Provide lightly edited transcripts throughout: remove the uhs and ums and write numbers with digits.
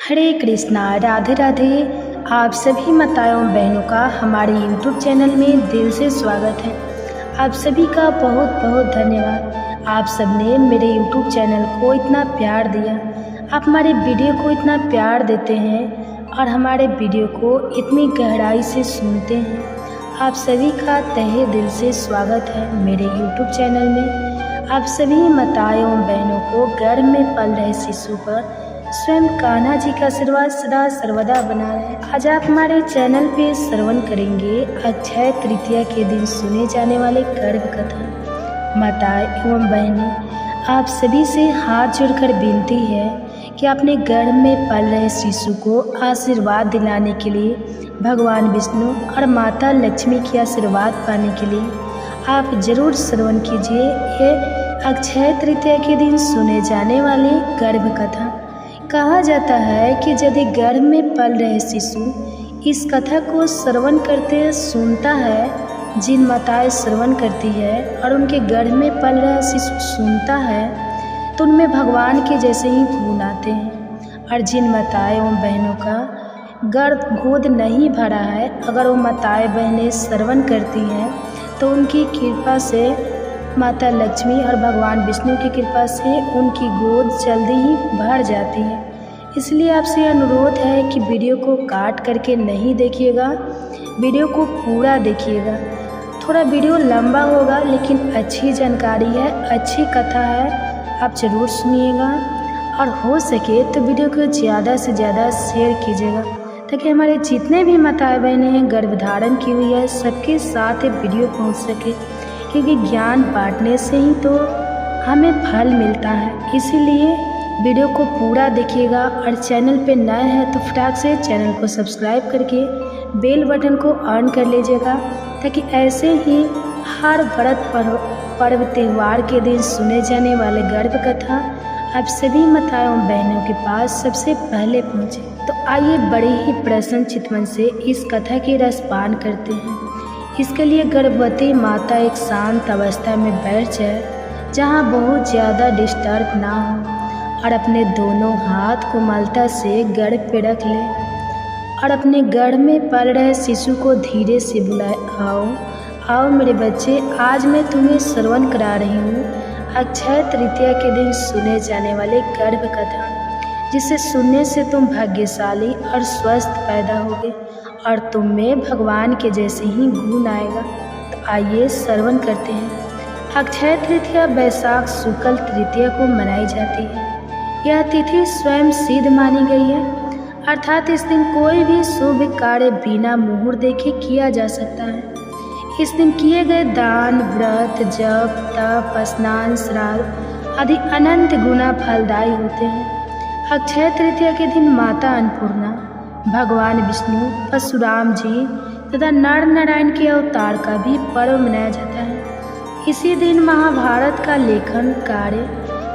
हरे कृष्णा, राधे राधे। आप सभी माताओं बहनों का हमारे YouTube चैनल में दिल से स्वागत है। आप सभी का बहुत बहुत धन्यवाद। आप सबने मेरे YouTube चैनल को इतना प्यार दिया, आप हमारे वीडियो को इतना प्यार देते हैं और हमारे वीडियो को इतनी गहराई से सुनते हैं। आप सभी का तहे दिल से स्वागत है मेरे YouTube चैनल में। आप सभी माताओं बहनों को गर्भ में पल रहे शिशु पर स्वयं कान्हा जी का आशीर्वाद सदा सर्वदा बना रहे। आज आप हमारे चैनल पे श्रवण करेंगे अक्षय तृतीया के दिन सुने जाने वाले गर्भ कथा। माताएं एवं बहनें, आप सभी से हाथ जोड़कर विनती है कि अपने गर्भ में पल रहे शिशु को आशीर्वाद दिलाने के लिए, भगवान विष्णु और माता लक्ष्मी के आशीर्वाद पाने के लिए आप जरूर श्रवण कीजिए ये अक्षय तृतीया के दिन सुने जाने वाली गर्भ कथा। कहा जाता है कि यदि गर्भ में पल रहे शिशु इस कथा को श्रवण करते सुनता है, जिन माताएं श्रवण करती है और उनके गर्भ में पल रहा शिशु सुनता है तो उनमें भगवान के जैसे ही गुण आते हैं। और जिन माताएं एवं बहनों का गर्भ गोद नहीं भरा है, अगर वो माताएं बहनें श्रवण करती हैं तो उनकी कृपा से माता लक्ष्मी और भगवान विष्णु की कृपा से उनकी गोद जल्दी ही भर जाती है। इसलिए आपसे अनुरोध है कि वीडियो को काट करके नहीं देखिएगा, वीडियो को पूरा देखिएगा। थोड़ा वीडियो लंबा होगा लेकिन अच्छी जानकारी है, अच्छी कथा है, आप ज़रूर सुनिएगा। और हो सके तो वीडियो को ज़्यादा से ज़्यादा शेयर कीजिएगा ताकि हमारे जितने भी माताएं बहनें हैं गर्भधारण की हुई है सबके साथ ये वीडियो पहुँच सके, क्योंकि ज्ञान बांटने से ही तो हमें फल मिलता है। इसीलिए वीडियो को पूरा देखिएगा और चैनल पे नए हैं तो फटाक से चैनल को सब्सक्राइब करके बेल बटन को ऑन कर लीजिएगा ताकि ऐसे ही हर व्रत पर्व त्यौहार के दिन सुने जाने वाले गर्भ कथा आप सभी माताओं बहनों के पास सबसे पहले पहुँचे। तो आइए बड़े ही प्रसन्न चितवन से इस कथा की रसपान करते हैं। इसके लिए गर्भवती माता एक शांत अवस्था में बैठ जाए जहाँ बहुत ज़्यादा डिस्टर्ब ना हो और अपने दोनों हाथ को मलता से गर्भ पे रख ले और अपने गर्भ में पल रहे शिशु को धीरे से बुलाए, आओ आओ मेरे बच्चे, आज मैं तुम्हें श्रवण करा रही हूँ अक्षय तृतीया के दिन सुने जाने वाले गर्भ कथा, जिसे सुनने से तुम भाग्यशाली और स्वस्थ पैदा होगे और तुम में भगवान के जैसे ही गुण आएगा। तो आइए श्रवण करते हैं। अक्षय तृतीया वैशाख शुक्ल तृतीया को मनाई जाती है। यह तिथि स्वयं सिद्ध मानी गई है, अर्थात इस दिन कोई भी शुभ कार्य बिना मुहूर्त देखे किया जा सकता है। इस दिन किए गए दान, व्रत, जप, तप, स्नान, श्राद्ध आदि अनंत गुना फलदायी होते हैं। अक्षय तृतीया के दिन माता अन्नपूर्णा, भगवान विष्णु, परशुराम जी तथा नर नारायण के अवतार का भी पर्व मनाया जाता है। इसी दिन महाभारत का लेखन कार्य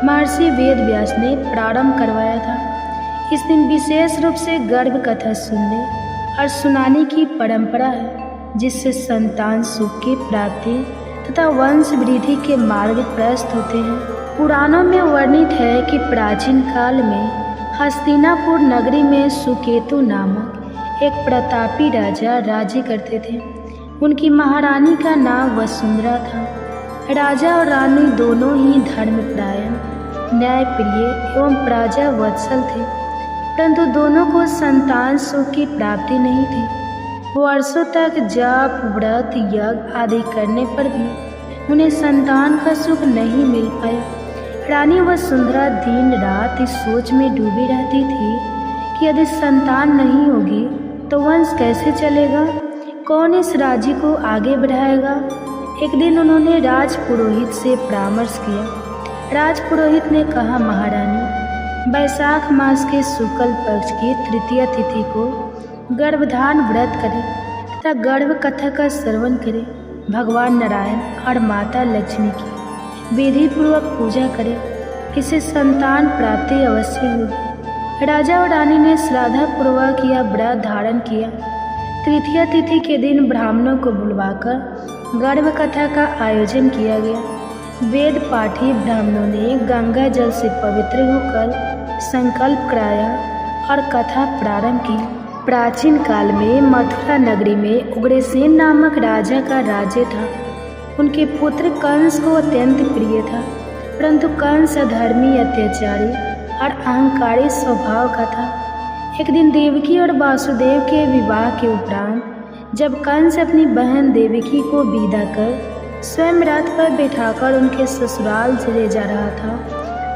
महर्षि वेद व्यास ने प्रारंभ करवाया था। इस दिन विशेष रूप से गर्भ कथा सुनने और सुनाने की परंपरा है, जिससे संतान सुख की प्राप्ति तथा वंश वृद्धि के मार्ग प्रशस्त होते हैं। पुराणों में वर्णित है कि प्राचीन काल में हस्तिनापुर नगरी में सुकेतु नामक एक प्रतापी राजा राज्य करते थे। उनकी महारानी का नाम वसुंधरा था। राजा और रानी दोनों ही धर्मपरायण, न्यायप्रिय एवं प्रजा वत्सल थे, परंतु दोनों को संतान सुख की प्राप्ति नहीं थी। वर्षों तक जप, व्रत, यज्ञ आदि करने पर भी उन्हें संतान का सुख नहीं मिल पाया। रानी वसुंधरा दिन रात इस सोच में डूबी रहती थी कि यदि संतान नहीं होगी तो वंश कैसे चलेगा, कौन इस राज्य को आगे बढ़ाएगा। एक दिन उन्होंने राजपुरोहित से परामर्श किया। राजपुरोहित ने कहा, महारानी, वैशाख मास के शुक्ल पक्ष की तृतीया तिथि को गर्भधान व्रत करें तथा गर्भ कथा का श्रवण करें। भगवान नारायण और माता लक्ष्मी की विधि पूर्वक पूजा करें, इससे संतान प्राप्ति अवश्य होगी। राजा और रानी ने श्रद्धा पूर्वक यह व्रत धारण किया। तृतीया तिथि के दिन ब्राह्मणों को बुलवाकर गर्भ कथा का आयोजन किया गया। वेद पाठी ब्राह्मणों ने गंगा जल से पवित्र होकर संकल्प कराया और कथा प्रारंभ की। प्राचीन काल में मथुरा नगरी में उग्रसेन नामक राजा का राज्य था। उनके पुत्र कंस को अत्यंत प्रिय था, परंतु कंस अधर्मी, अत्याचारी और अहंकारी स्वभाव का था। एक दिन देवकी और वासुदेव के विवाह के उपरांत जब कंस अपनी बहन देवकी को विदा कर स्वयं रथ पर बैठाकर उनके ससुराल चले जा रहा था,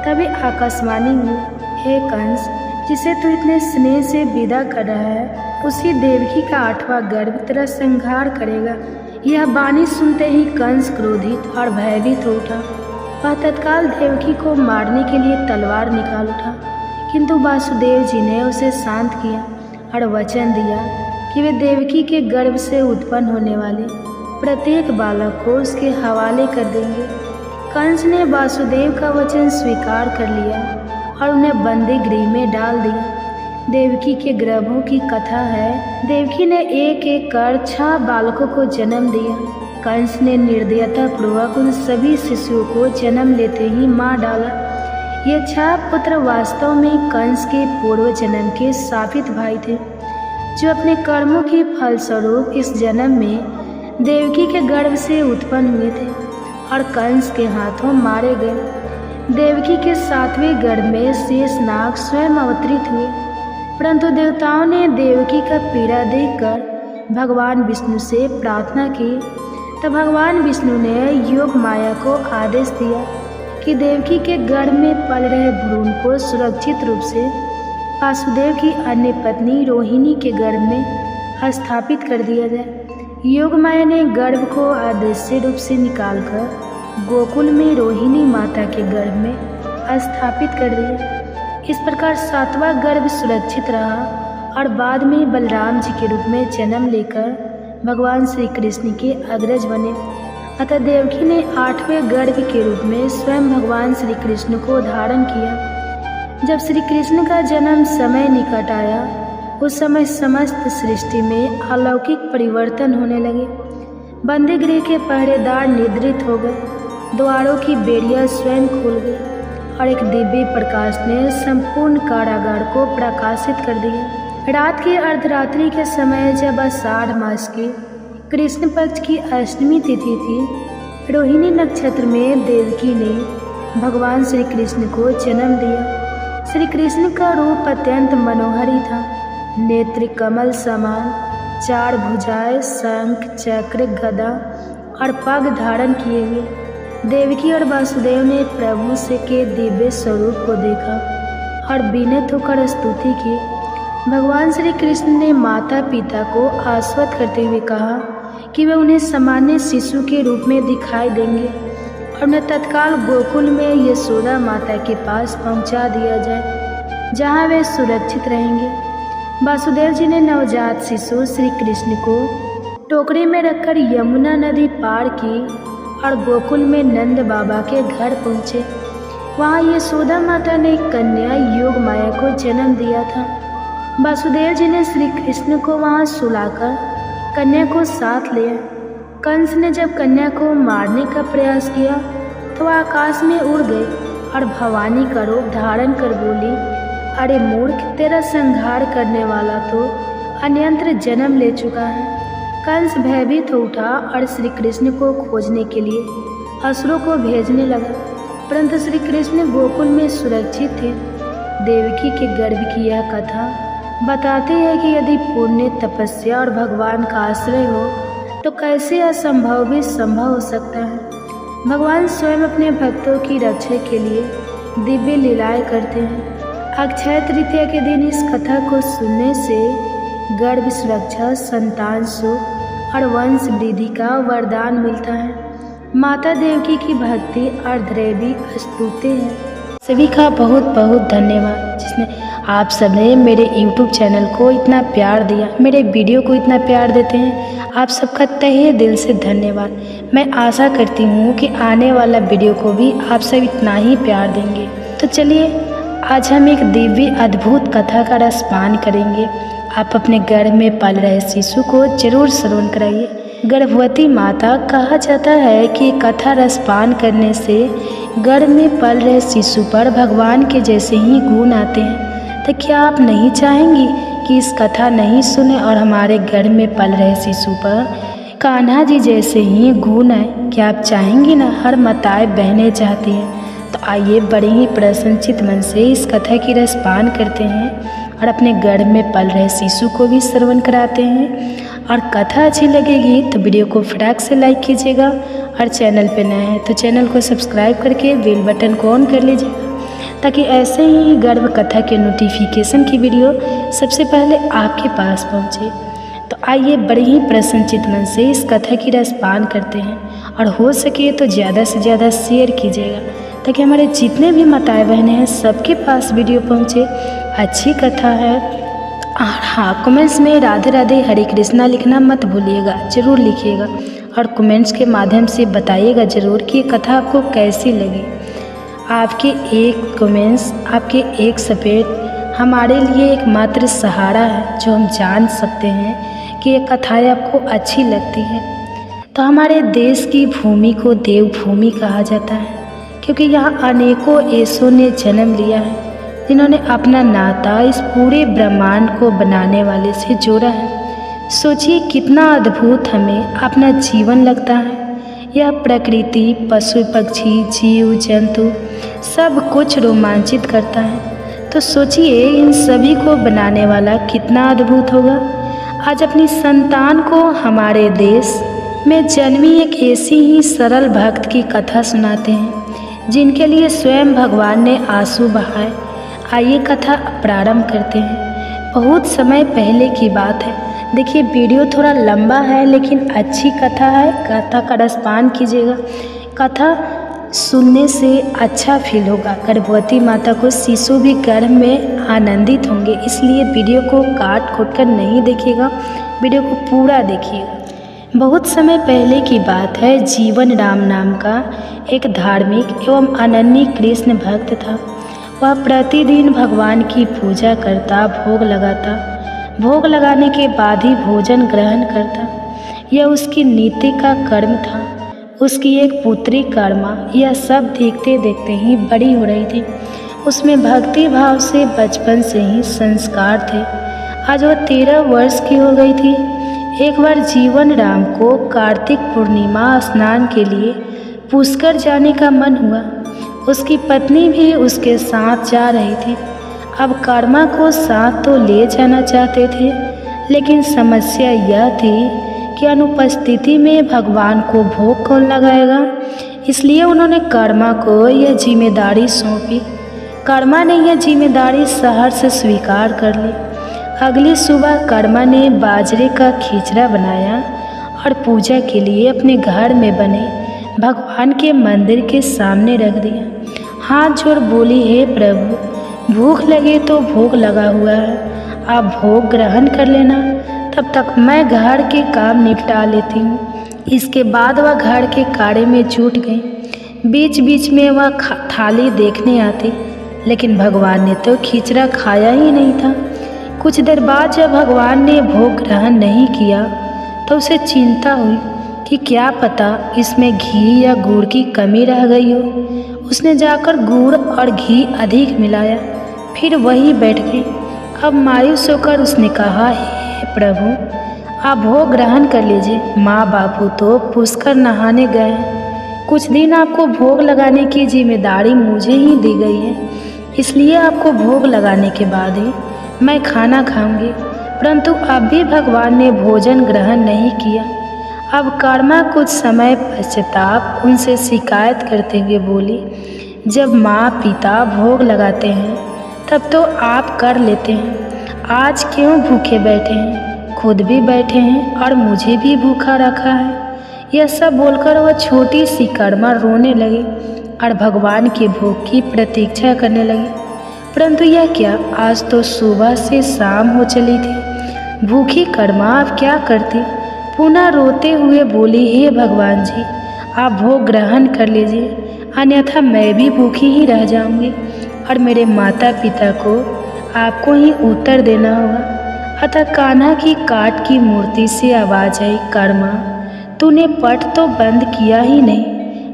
तभी आकाशवाणी हुई, हे कंस, जिसे तू इतने स्नेह से विदा कर रहा है, उसी देवकी का 8वां गर्भ तेरा संहार करेगा। यह वाणी सुनते ही कंस क्रोधित और भयभीत हो उठा। वह तत्काल देवकी को मारने के लिए तलवार निकाल उठा, किंतु वासुदेव जी ने उसे शांत किया और वचन दिया कि वे देवकी के गर्भ से उत्पन्न होने वाले प्रत्येक बालक को उसके हवाले कर देंगे। कंस ने वासुदेव का वचन स्वीकार कर लिया और उन्हें बंदी गृह में डाल दिया। देवकी के गर्भों की कथा है। देवकी ने एक एक कर 6 बालकों को जन्म दिया। कंस ने निर्दयता पूर्वक उन सभी शिशुओं को जन्म लेते ही मार डाला। ये 6 पुत्र वास्तव में कंस के पूर्व जन्म के शापित भाई थे, जो अपने कर्मों के फलस्वरूप इस जन्म में देवकी के गर्भ से उत्पन्न हुए थे और कंस के हाथों मारे गए। देवकी के 7वें गर्भ में शेषनाग स्वयं अवतरित हुए, परंतु देवताओं ने देवकी का पीड़ा देखकर भगवान विष्णु से प्रार्थना की। तब भगवान विष्णु ने योग माया को आदेश दिया कि देवकी के गर्भ में पल रहे भ्रूण को सुरक्षित रूप से वासुदेव की अन्य पत्नी रोहिणी के गर्भ में स्थापित कर दिया जाए। योग माया ने गर्भ को अदृश्य रूप से निकालकर गोकुल में रोहिणी माता के गर्भ में स्थापित कर दिया। इस प्रकार 7वां गर्भ सुरक्षित रहा और बाद में बलराम जी के रूप में जन्म लेकर भगवान श्री कृष्ण के अग्रज बने। अतः देवकी ने 8वें गर्भ के रूप में स्वयं भगवान श्री कृष्ण को धारण किया। जब श्री कृष्ण का जन्म समय निकट आया, उस समय समस्त सृष्टि में अलौकिक परिवर्तन होने लगे। बंदी गृह के पहरेदार निद्रित हो गए, द्वारों की बेड़ियां स्वयं खुल गई और एक दिव्य प्रकाश ने संपूर्ण कारागार को प्रकाशित कर दिया। रात की अर्धरात्रि के समय जब आषाढ़ मास की कृष्ण पक्ष की अष्टमी तिथि थी, रोहिणी नक्षत्र में देवकी ने भगवान श्री कृष्ण को जन्म दिया। श्री कृष्ण का रूप अत्यंत मनोहरी था। नेत्र कमल समान, 4 भुजाएं, शंख, चक्र, गदा और पग धारण किए हुए देवकी और वासुदेव ने प्रभु से के दिव्य स्वरूप को देखा और विनत होकर स्तुति की। भगवान श्री कृष्ण ने माता पिता को आश्वस्त करते हुए कहा कि वे उन्हें सामान्य शिशु के रूप में दिखाई देंगे और उन्हें तत्काल गोकुल में यशोदा माता के पास पहुंचा दिया जाए, जहां वे सुरक्षित रहेंगे। वासुदेव जी ने नवजात शिशु श्री कृष्ण को टोकरी में रखकर यमुना नदी पार की और गोकुल में नंद बाबा के घर पहुँचे। वहाँ यशोदा माता ने कन्या योग माया को जन्म दिया था। वासुदेव जी ने श्री कृष्ण को वहाँ सुलाकर कन्या को साथ लिया। कंस ने जब कन्या को मारने का प्रयास किया तो वह आकाश में उड़ गई और भवानी का रूप धारण कर बोली, अरे मूर्ख, तेरा संहार करने वाला तो अन्यंत्र जन्म ले चुका है। कंस भयभीत हो उठा और श्री कृष्ण को खोजने के लिए असुरों को भेजने लगा, परंतु श्री कृष्ण गोकुल में सुरक्षित थे। देवकी के गर्भ की यह कथा बताते हैं कि यदि पुण्य, तपस्या और भगवान का आश्रय हो तो कैसे असंभव भी संभव हो सकता है। भगवान स्वयं अपने भक्तों की रक्षा के लिए दिव्य लीलाएं करते हैं। अक्षय तृतीया के दिन इस कथा को सुनने से गर्भ सुरक्षा, संतान सुख और वंश वृद्धि का वरदान मिलता है। माता देवकी की भक्ति अर्धदैवी स्तुति है। सभी का बहुत बहुत धन्यवाद, जिसने आप सबने मेरे YouTube चैनल को इतना प्यार दिया, मेरे वीडियो को इतना प्यार देते हैं। आप सबका तहे दिल से धन्यवाद। मैं आशा करती हूँ कि आने वाला वीडियो को भी आप सब इतना ही प्यार देंगे। तो चलिए आज हम एक दिव्य अद्भुत कथा का रसपान करेंगे। आप अपने घर में पल रहे शिशु को जरूर श्रवण कराइए। गर्भवती माता कहा जाता है कि कथा रसपान करने से गर्भ में पल रहे शिशु पर भगवान के जैसे ही गुण आते हैं। तो क्या आप नहीं चाहेंगी कि इस कथा नहीं सुने और हमारे गर्भ में पल रहे शिशु पर कान्हा जी जैसे ही गुण आए? क्या आप चाहेंगी ना? हर माताएं बहनें चाहती हैं। तो आइए बड़े ही प्रसन्नचित मन से इस कथा की रसपान करते हैं और अपने गर्भ में पल रहे शिशु को भी श्रवण कराते हैं। और कथा अच्छी लगेगी तो वीडियो को फटाक से लाइक कीजिएगा और चैनल पे नए हैं तो चैनल को सब्सक्राइब करके बेल बटन को ऑन कर लीजिएगा ताकि ऐसे ही गर्भ कथा के नोटिफिकेशन की वीडियो सबसे पहले आपके पास पहुंचे। तो आइए बड़े ही प्रसन्नचित मन से इस कथा की रसपान करते हैं और हो सके तो ज़्यादा से ज़्यादा शेयर कीजिएगा ताकि हमारे जितने भी माताएं बहनें हैं सबके पास वीडियो पहुंचे। अच्छी कथा है। और हाँ, कमेंट्स में राधे राधे हरे कृष्णा लिखना मत भूलिएगा, ज़रूर लिखिएगा और कमेंट्स के माध्यम से बताइएगा ज़रूर कि ये कथा आपको कैसी लगी। आपके एक कमेंट्स, आपके एक सपोर्ट हमारे लिए एकमात्र सहारा है जो हम जान सकते हैं कि ये कथाएँ आपको अच्छी लगती हैं। तो हमारे देश की भूमि को देवभूमि कहा जाता है क्योंकि यहाँ अनेकों ऐसों ने जन्म लिया है जिन्होंने अपना नाता इस पूरे ब्रह्मांड को बनाने वाले से जोड़ा है। सोचिए कितना अद्भुत हमें अपना जीवन लगता है। यह प्रकृति, पशु पक्षी, जीव जंतु सब कुछ रोमांचित करता है। तो सोचिए इन सभी को बनाने वाला कितना अद्भुत होगा। आज अपनी संतान को हमारे देश में जन्मी एक ऐसी ही सरल भक्त की कथा सुनाते हैं जिनके लिए स्वयं भगवान ने आंसू बहाए। आइए कथा प्रारंभ करते हैं। बहुत समय पहले की बात है। देखिए वीडियो थोड़ा लंबा है लेकिन अच्छी कथा है। कथा का रसपान कीजिएगा। कथा सुनने से अच्छा फील होगा। गर्भवती माता को शिशु भी गर्भ में आनंदित होंगे, इसलिए वीडियो को काट खोट कर नहीं देखिएगा, वीडियो को पूरा देखिएगा। बहुत समय पहले की बात है। जीवन राम नाम का एक धार्मिक एवं अनन्य कृष्ण भक्त था। वह प्रतिदिन भगवान की पूजा करता, भोग लगाता, भोग लगाने के बाद ही भोजन ग्रहण करता। यह उसकी नीति का कर्म था। उसकी एक पुत्री कर्मा यह सब देखते देखते ही बड़ी हो रही थी। उसमें भक्ति भाव से बचपन से ही संस्कार थे। आज वह 13 वर्ष की हो गई थी। एक बार जीवन राम को कार्तिक पूर्णिमा स्नान के लिए पुष्कर जाने का मन हुआ। उसकी पत्नी भी उसके साथ जा रही थी। अब कर्मा को साथ तो ले जाना चाहते थे लेकिन समस्या यह थी कि अनुपस्थिति में भगवान को भोग कौन लगाएगा। इसलिए उन्होंने कर्मा को यह जिम्मेदारी सौंपी। कर्मा ने यह जिम्मेदारी शहर से स्वीकार कर ली। अगली सुबह कर्मा ने बाजरे का खिचड़ा बनाया और पूजा के लिए अपने घर में बने भगवान के मंदिर के सामने रख दिया। हाथ जोड़ बोली, हे प्रभु, भूख लगे तो भोग लगा हुआ है, आप भोग ग्रहण कर लेना, तब तक मैं घर के काम निपटा लेती हूँ। इसके बाद वह घर के कार्य में जुट गई। बीच बीच में वह थाली देखने आती लेकिन भगवान ने तो खिचड़ा खाया ही नहीं था। कुछ देर बाद जब भगवान ने भोग ग्रहण नहीं किया तो उसे चिंता हुई कि क्या पता इसमें घी या गुड़ की कमी रह गई हो। उसने जाकर गुड़ और घी अधिक मिलाया, फिर वहीं बैठ गई। अब मायूस होकर उसने कहा, हे प्रभु, आप भोग ग्रहण कर लीजिए। माँ बापू तो पुष्कर नहाने गए हैं। कुछ दिन आपको भोग लगाने की जिम्मेदारी मुझे ही दी गई है, इसलिए आपको भोग लगाने के बाद ही मैं खाना खाऊंगी। परंतु अब भी भगवान ने भोजन ग्रहण नहीं किया। अब कर्मा कुछ समय पश्चाताप उनसे शिकायत करते हुए बोली, जब माँ पिता भोग लगाते हैं तब तो आप कर लेते हैं, आज क्यों भूखे बैठे हैं? खुद भी बैठे हैं और मुझे भी भूखा रखा है। यह सब बोलकर वह छोटी सी कर्मा रोने लगी और भगवान के भोग की प्रतीक्षा करने लगी। परंतु यह क्या, आज तो सुबह से शाम हो चली थी। भूखी कर्मा अब क्या करती? पुनः रोते हुए बोली, हे भगवान जी, आप भोग ग्रहण कर लीजिए, अन्यथा मैं भी भूखी ही रह जाऊंगी और मेरे माता पिता को आपको ही उत्तर देना होगा। अतः कान्हा की काठ की मूर्ति से आवाज आई, कर्मा तूने पट तो बंद किया ही नहीं,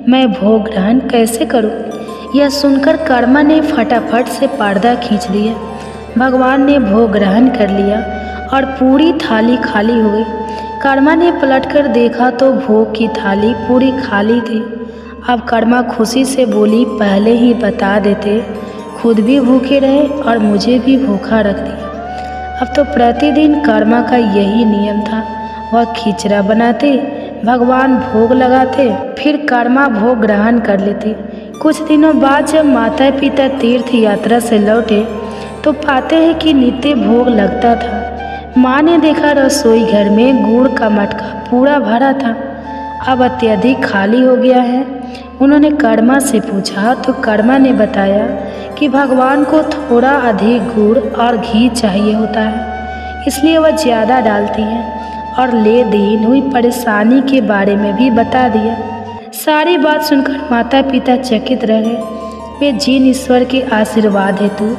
मैं भोग ग्रहण कैसे करूं? यह सुनकर कर्मा ने फटाफट से पर्दा खींच लिया। भगवान ने भोग ग्रहण कर लिया और पूरी थाली खाली हो गई। कर्मा ने पलटकर देखा तो भोग की थाली पूरी खाली थी। अब कर्मा खुशी से बोली, पहले ही बता देते, खुद भी भूखे रहे और मुझे भी भूखा रख दिया। अब तो प्रतिदिन कर्मा का यही नियम था। वह खिचड़ा बनाते, भगवान भोग लगाते, फिर कर्मा भोग ग्रहण कर लेते। कुछ दिनों बाद जब माता पिता तीर्थ यात्रा से लौटे तो पाते हैं कि नित्य भोग लगता था। माँ ने देखा रसोई घर में गुड़ का मटका पूरा भरा था, अब अत्यधिक खाली हो गया है। उन्होंने कर्मा से पूछा तो कर्मा ने बताया कि भगवान को थोड़ा अधिक गुड़ और घी चाहिए होता है, इसलिए वह ज़्यादा डालती है, और ले दीन हुई परेशानी के बारे में भी बता दिया। सारी बात सुनकर माता पिता चकित रह गए। वे जिन ईश्वर के आशीर्वाद हेतु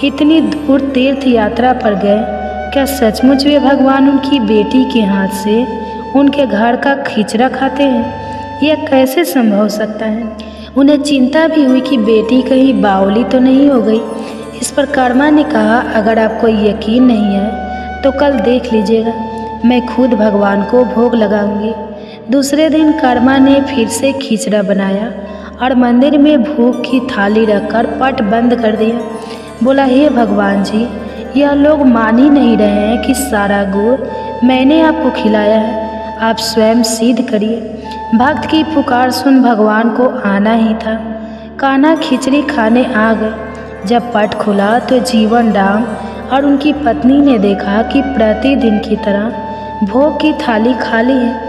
इतनी दूर तीर्थ यात्रा पर गए, क्या सचमुच वे भगवान उनकी बेटी के हाथ से उनके घर का खिचड़ा खाते हैं? यह कैसे संभव हो सकता है? उन्हें चिंता भी हुई कि बेटी कहीं बावली तो नहीं हो गई। इस पर कर्मा ने कहा, अगर आपको यकीन नहीं है तो कल देख लीजिएगा, मैं खुद भगवान को भोग लगाऊंगी। दूसरे दिन कर्मा ने फिर से खिचड़ा बनाया और मंदिर में भोग की थाली रखकर पट बंद कर दिया। बोला, हे भगवान जी, यह लोग मान ही नहीं रहे हैं कि सारा गुड़ मैंने आपको खिलाया है, आप स्वयं सिद्ध करिए। भक्त की पुकार सुन भगवान को आना ही था। कान्हा खिचड़ी खाने आ गए। जब पट खुला तो जीवन राम और उनकी पत्नी ने देखा कि प्रतिदिन की तरह भोग की थाली खाली है।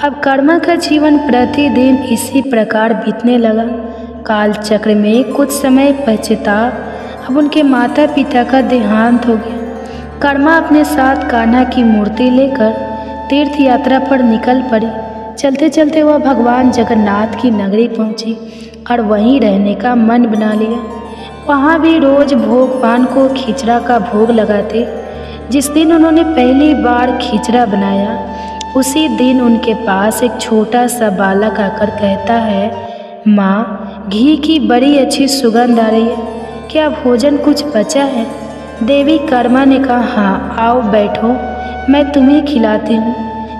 अब कर्मा का जीवन प्रतिदिन इसी प्रकार बीतने लगा। काल चक्र में कुछ समय पश्चात अब उनके माता पिता का देहांत हो गया। कर्मा अपने साथ कान्हा की मूर्ति लेकर तीर्थ यात्रा पर निकल पड़ी। चलते चलते वह भगवान जगन्नाथ की नगरी पहुंची और वहीं रहने का मन बना लिया। वहाँ भी रोज भगवान को खिचड़ा का भोग लगाते। जिस दिन उन्होंने पहली बार खिचड़ा बनाया उसी दिन उनके पास एक छोटा सा बालक आकर कहता है, माँ, घी की बड़ी अच्छी सुगंध आ रही है, क्या भोजन कुछ बचा है? देवी कर्मा ने कहा, हाँ, आओ बैठो, मैं तुम्हें खिलाती हूँ।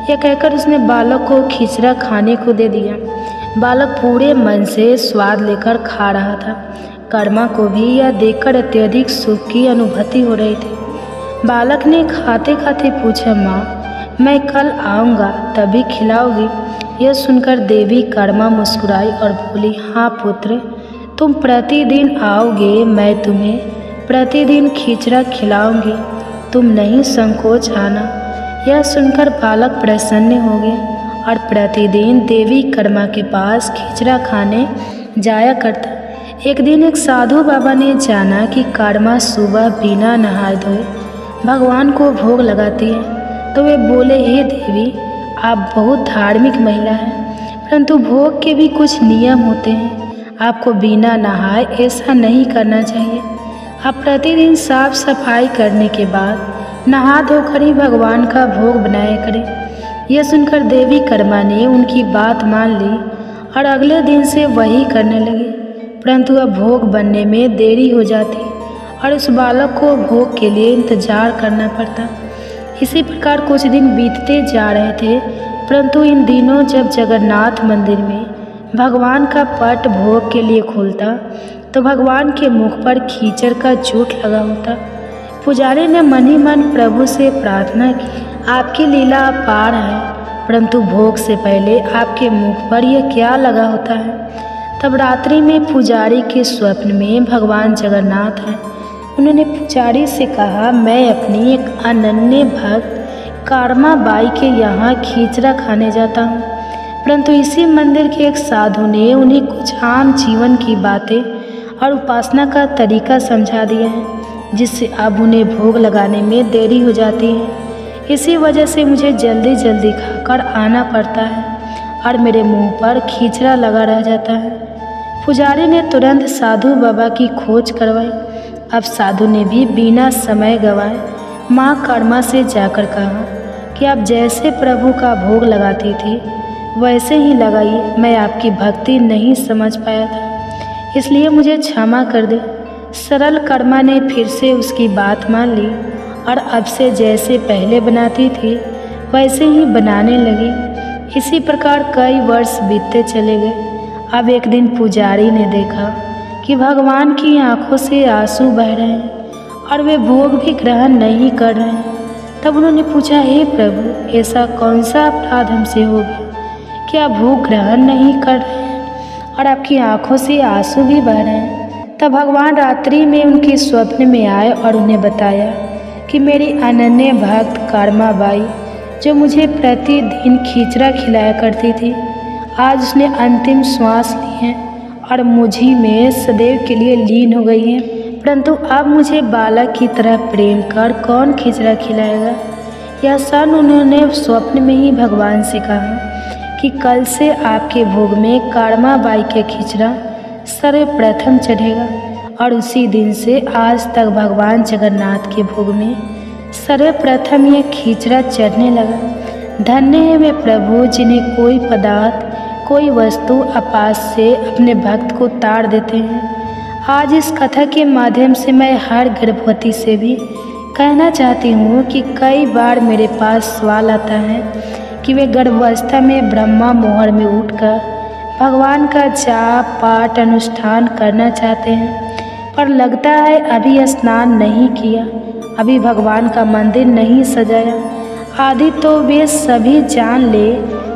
यह कहकर उसने बालक को खिचड़ा खाने को दे दिया। बालक पूरे मन से स्वाद लेकर खा रहा था। कर्मा को भी यह देखकर अत्यधिक सुख की अनुभूति हो रही थी। बालक ने खाते खाते पूछा, माँ, मैं कल आऊँगा तभी खिलाओगी? यह सुनकर देवी कर्मा मुस्कुराई और बोली, हाँ पुत्र, तुम प्रतिदिन आओगे, मैं तुम्हें प्रतिदिन खिचड़ा खिलाऊंगी, तुम नहीं संकोच आना। यह सुनकर बालक प्रसन्न हो गया और प्रतिदिन देवी कर्मा के पास खिचड़ा खाने जाया करता। एक दिन एक साधु बाबा ने जाना कि कर्मा सुबह बिना नहाए धोए भगवान को भोग लगाती है, तो वे बोले, हे देवी, आप बहुत धार्मिक महिला हैं, परंतु भोग के भी कुछ नियम होते हैं। आपको बिना नहाए ऐसा नहीं करना चाहिए। आप प्रतिदिन साफ सफाई करने के बाद नहा धोकर ही भगवान का भोग बनाया करें। यह सुनकर देवी कर्मा ने उनकी बात मान ली और अगले दिन से वही करने लगे, परंतु अब भोग बनने में देरी हो जाती और उस बालक को भोग के लिए इंतजार करना पड़ता। इसी प्रकार कुछ दिन बीतते जा रहे थे, परंतु इन दिनों जब जगन्नाथ मंदिर में भगवान का पट भोग के लिए खुलता तो भगवान के मुख पर कीचड़ का जूट लगा होता। पुजारी ने मन ही मन प्रभु से प्रार्थना की, आपकी लीला अपार है, परंतु भोग से पहले आपके मुख पर यह क्या लगा होता है? तब रात्रि में पुजारी के स्वप्न में भगवान जगन्नाथ हैं। उन्होंने पुजारी से कहा, मैं अपनी एक अनन्य भक्त कर्मा बाई के यहाँ खिचड़ा खाने जाता हूँ, परंतु इसी मंदिर के एक साधु ने उन्हें कुछ आम जीवन की बातें और उपासना का तरीका समझा दिया है, जिससे अब उन्हें भोग लगाने में देरी हो जाती है। इसी वजह से मुझे जल्दी जल्दी खाकर आना पड़ता है और मेरे मुंह पर खिचड़ा लगा रह जाता है। पुजारी ने तुरंत साधु बाबा की खोज करवाई। अब साधु ने भी बिना समय गवाए माँ कर्मा से जाकर कहा कि आप जैसे प्रभु का भोग लगाती थी वैसे ही लगाई। मैं आपकी भक्ति नहीं समझ पाया था, इसलिए मुझे क्षमा कर दे। सरल कर्मा ने फिर से उसकी बात मान ली और अब से जैसे पहले बनाती थी वैसे ही बनाने लगी। इसी प्रकार कई वर्ष बीतते चले गए। अब एक दिन पुजारी ने देखा कि भगवान की आंखों से आंसू बह रहे हैं और वे भोग भी ग्रहण नहीं कर रहे हैं। तब उन्होंने पूछा, हे प्रभु, ऐसा कौन सा अपराध हमसे हो गया कि आप भोग ग्रहण नहीं कर रहे हैं और आपकी आंखों से आंसू भी बह रहे हैं। तब भगवान रात्रि में उनके स्वप्न में आए और उन्हें बताया कि मेरी अनन्य भक्त कर्मा बाई, जो मुझे प्रतिदिन खिचड़ा खिलाया करती थी, आज उसने अंतिम श्वास ली है और मुझी में सदैव के लिए लीन हो गई है। परंतु अब मुझे बालक की तरह प्रेम कर कौन खिचड़ा खिलाएगा। यह सन उन्होंने स्वप्न में ही भगवान से कहा कि कल से आपके भोग में कर्मा बाई के खिचड़ा सर्वप्रथम चढ़ेगा और उसी दिन से आज तक भगवान जगन्नाथ के भोग में सर्वप्रथम यह खिचड़ा चढ़ने लगा। धन्य है वे प्रभु जिन्हें कोई पदार्थ, कोई वस्तु आपास से अपने भक्त को ताड़ देते हैं। आज इस कथा के माध्यम से मैं हर गर्भवती से भी कहना चाहती हूँ कि कई बार मेरे पास सवाल आता है कि वे गर्भावस्था में ब्रह्मा मुहूर्त में उठकर भगवान का जाप पाठ अनुष्ठान करना चाहते हैं, पर लगता है अभी स्नान नहीं किया, अभी भगवान का मंदिर नहीं सजाया आदि। तो वे सभी जान ले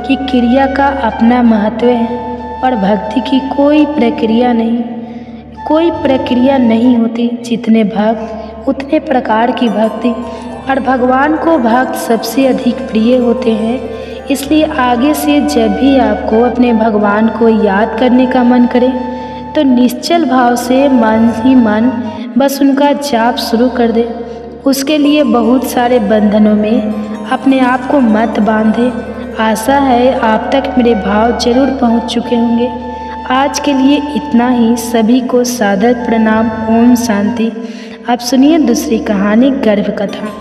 कि क्रिया का अपना महत्व है, पर भक्ति की कोई प्रक्रिया नहीं होती। जितने भक्त उतने प्रकार की भक्ति, और भगवान को भक्त सबसे अधिक प्रिय होते हैं। इसलिए आगे से जब भी आपको अपने भगवान को याद करने का मन करे तो निश्चल भाव से मन ही मन बस उनका जाप शुरू कर दे। उसके लिए बहुत सारे बंधनों में अपने आप को मत बांधे। आशा है आप तक मेरे भाव जरूर पहुंच चुके होंगे। आज के लिए इतना ही। सभी को सादर प्रणाम। ओम शांति। आप सुनिए दूसरी कहानी, गर्भ कथा।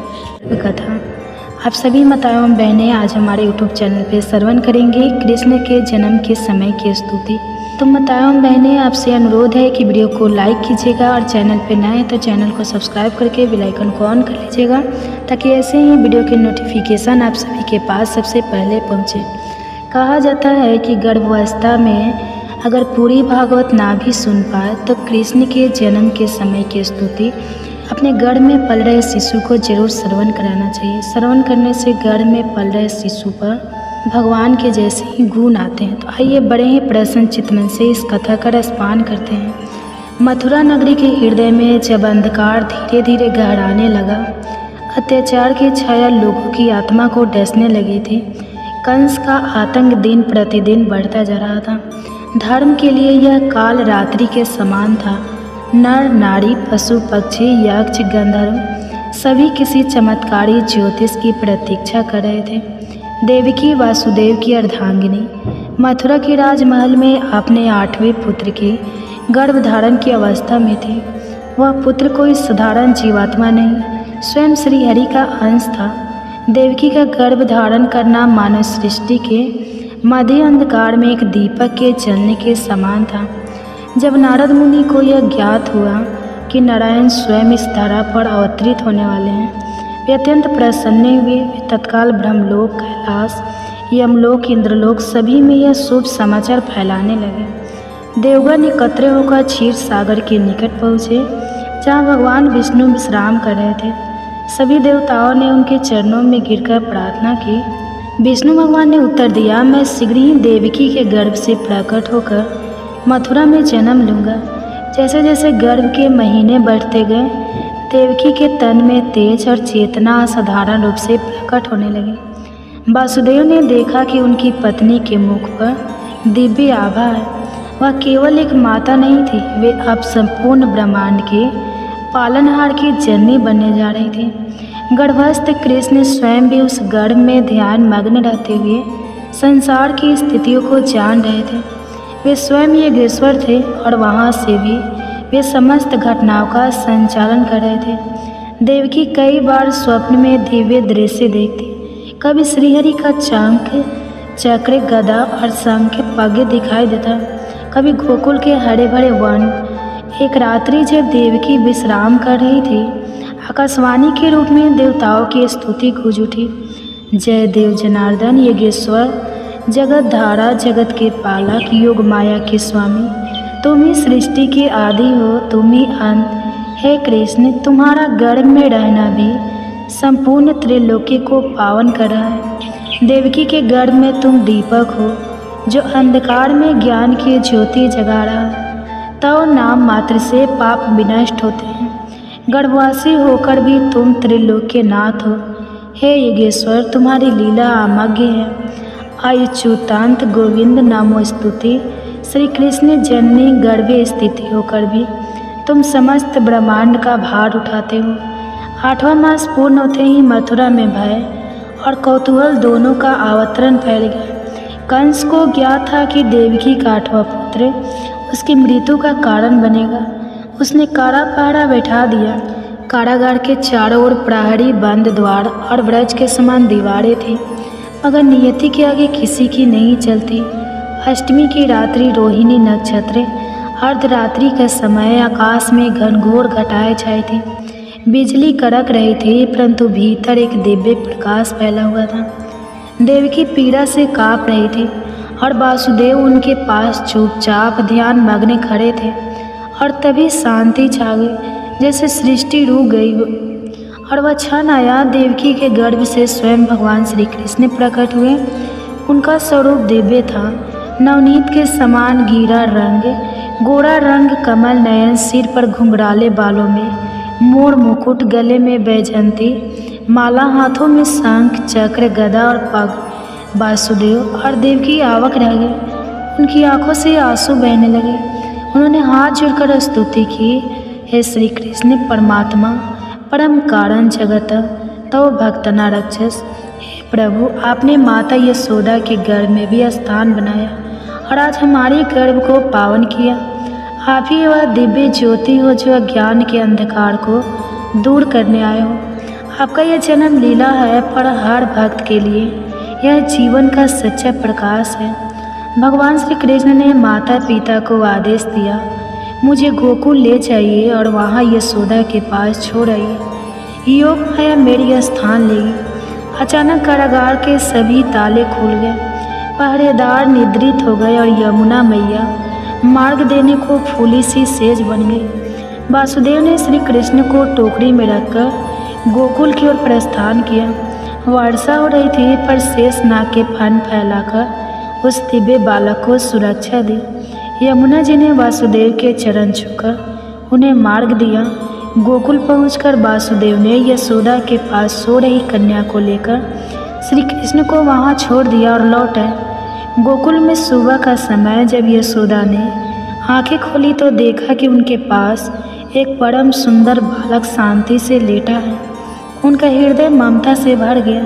आप सभी माताओं एवं बहनें आज हमारे यूट्यूब चैनल पे श्रवण करेंगे कृष्ण के जन्म के समय की स्तुति। तो माताओं एवं बहनें, आपसे अनुरोध है कि वीडियो को लाइक कीजिएगा और चैनल पे नए हैं तो चैनल को सब्सक्राइब करके बेल आइकन को ऑन कर लीजिएगा, ताकि ऐसे ही वीडियो के नोटिफिकेशन आप सभी के पास सबसे पहले पहुँचे। कहा जाता है कि गर्भावस्था में अगर पूरी भागवत ना भी सुन पाए तो कृष्ण के जन्म के समय की स्तुति अपने गर्भ में पल रहे शिशु को जरूर श्रवण कराना चाहिए। श्रवण करने से गर्भ में पल रहे शिशु पर भगवान के जैसे ही गुण आते हैं। तो आइए बड़े ही प्रसन्न चित्त मन से इस कथा का रसपान करते हैं। मथुरा नगरी के हृदय में जब अंधकार धीरे धीरे गहराने लगा, अत्याचार की छाया लोगों की आत्मा को डसने लगी थी। कंस का आतंक दिन प्रतिदिन बढ़ता जा रहा था। धर्म के लिए यह काल रात्रि के समान था। नर नारी, पशु पक्षी, यक्ष गंधर्व सभी किसी चमत्कारी ज्योतिष की प्रतीक्षा कर रहे थे। देवकी वासुदेव की अर्धांगिनी मथुरा के राजमहल में अपने 8वें पुत्र की गर्भधारण की अवस्था में थी। वह पुत्र कोई साधारण जीवात्मा नहीं, स्वयं श्रीहरि का अंश था। देवकी का गर्भधारण करना मानव सृष्टि के मध्य अंधकार में एक दीपक के जलने के समान था। जब नारद मुनि को यह ज्ञात हुआ कि नारायण स्वयं इस धरा पर अवतरित होने वाले हैं, वे अत्यंत प्रसन्न हुए। वे तत्काल ब्रह्मलोक, कैलाश, यमलोक, इंद्रलोक सभी में यह शुभ समाचार फैलाने लगे। देवगण एकत्र होकर क्षीर सागर के निकट पहुँचे, जहाँ भगवान विष्णु विश्राम कर रहे थे। सभी देवताओं ने उनके चरणों में गिरकर प्रार्थना की। विष्णु भगवान ने उत्तर दिया, मैं शीघ्र ही देवकी के गर्भ से प्रकट होकर मथुरा में जन्म लूँगा। जैसे जैसे गर्भ के महीने बढ़ते गए, देवकी के तन में तेज और चेतना असाधारण रूप से प्रकट होने लगी। वासुदेव ने देखा कि उनकी पत्नी के मुख पर दिव्य आभा है। वह केवल एक माता नहीं थी, वे अब संपूर्ण ब्रह्मांड के पालनहार की जननी बनने जा रही थी। गर्भस्थ कृष्ण स्वयं भी उस गर्भ में ध्यान मग्न रहते हुए संसार की स्थितियों को जान रहे थे। वे स्वयं योगेश्वर थे और वहाँ से भी वे समस्त घटनाओं का संचालन कर रहे थे। देवकी कई बार स्वप्न में दिव्य दृश्य देखती। कभी श्रीहरि का चक्र, गदा और शंख के पगे दिखाई देता। कभी गोकुल के हरे भरे वन। एक रात्रि जब देवकी विश्राम कर रही थी, आकाशवाणी के रूप में देवताओं की स्तुति गूंज उठी। जय देव जनार्दन योगेश्वर, जगत धारा, जगत के पालक, योग माया के स्वामी, तुम ही सृष्टि के आदि हो, तुम ही अंत। हे कृष्ण, तुम्हारा गर्भ में रहना भी संपूर्ण त्रिलोकी को पावन कर रहा है। देवकी के गर्भ में तुम दीपक हो, जो अंधकार में ज्ञान की ज्योति जगा रहा है। तो नाम मात्र से पाप विनष्ट होते हैं। गर्भवासी होकर भी तुम त्रिलोक के नाथ हो। हे योगेश्वर, तुम्हारी लीला अमग्य है। अच्युतांत गोविंद नामो स्तुति। श्री कृष्ण जननी गर्भे स्थिति होकर भी तुम समस्त ब्रह्मांड का भार उठाते हो। 8वां मास पूर्ण होते ही मथुरा में भय और कौतूहल दोनों का अवतरण फैल गया। कंस को ज्ञात था कि देवकी का 8वां पुत्र उसकी मृत्यु का कारण बनेगा। उसने कारा पहरा बैठा दिया। कारागार के चारों ओर प्रहरी, बंद द्वार और ब्रज के समान दीवारें थी, मगर नियति के आगे किसी की नहीं चलती। अष्टमी की रात्रि, रोहिणी नक्षत्र, अर्धरात्रि का समय, आकाश में घनघोर घटाएं छाई थी। बिजली कड़क रही थी, परंतु भीतर एक दिव्य प्रकाश फैला हुआ था। देवकी पीड़ा से काँप रही थी और वासुदेव उनके पास चुपचाप ध्यान मग्न खड़े थे। और तभी शांति छा गई, जैसे सृष्टि रुक गई हो। और वह क्षण आया, देवकी के गर्भ से स्वयं भगवान श्री कृष्ण प्रकट हुए। उनका स्वरूप दिव्य था, नवनीत के समान गीरा रंग, गोरा रंग, कमल नयन, सिर पर घुंघराले बालों में मोर मुकुट, गले में बैजंती माला, हाथों में शंख, चक्र, गदा और पग। वासुदेव और देवकी आवक रह गए। उनकी आंखों से आंसू बहने लगे। उन्होंने हाथ जोड़कर स्तुति की, हे श्री कृष्ण परमात्मा, परम कारण जगत, तो भक्तना रक्षस। हे प्रभु, आपने माता यशोदा के गर्भ में भी स्थान बनाया और आज हमारे गर्भ को पावन किया। आप ही वह दिव्य ज्योति हो जो अज्ञान के अंधकार को दूर करने आए हो। आपका यह जन्म लीला है, पर हर भक्त के लिए यह जीवन का सच्चा प्रकाश है। भगवान श्री कृष्ण ने माता पिता को आदेश दिया, मुझे गोकुल ले जाइए और वहाँ यशोदा के पास छोड़ आइए। योग माया मेरी स्थान लेगी। अचानक कारागार के सभी ताले खुल गए। पहरेदार निद्रित हो गए और यमुना मैया मार्ग देने को फूली सी सेज बन गई। वासुदेव ने श्री कृष्ण को टोकरी में रखकर गोकुल की ओर प्रस्थान किया। वर्षा हो रही थी, पर शेष नाग के फन फैलाकर उस दिव्य बालक को सुरक्षा दी। यमुना जी ने वासुदेव के चरण छूकर उन्हें मार्ग दिया। गोकुल पहुंचकर वासुदेव ने यशोदा के पास सो रही कन्या को लेकर श्री कृष्ण को वहां छोड़ दिया और लौट आए। गोकुल में सुबह का समय जब यशोदा ने आंखें खोली तो देखा कि उनके पास एक परम सुंदर बालक शांति से लेटा है। उनका हृदय ममता से भर गया।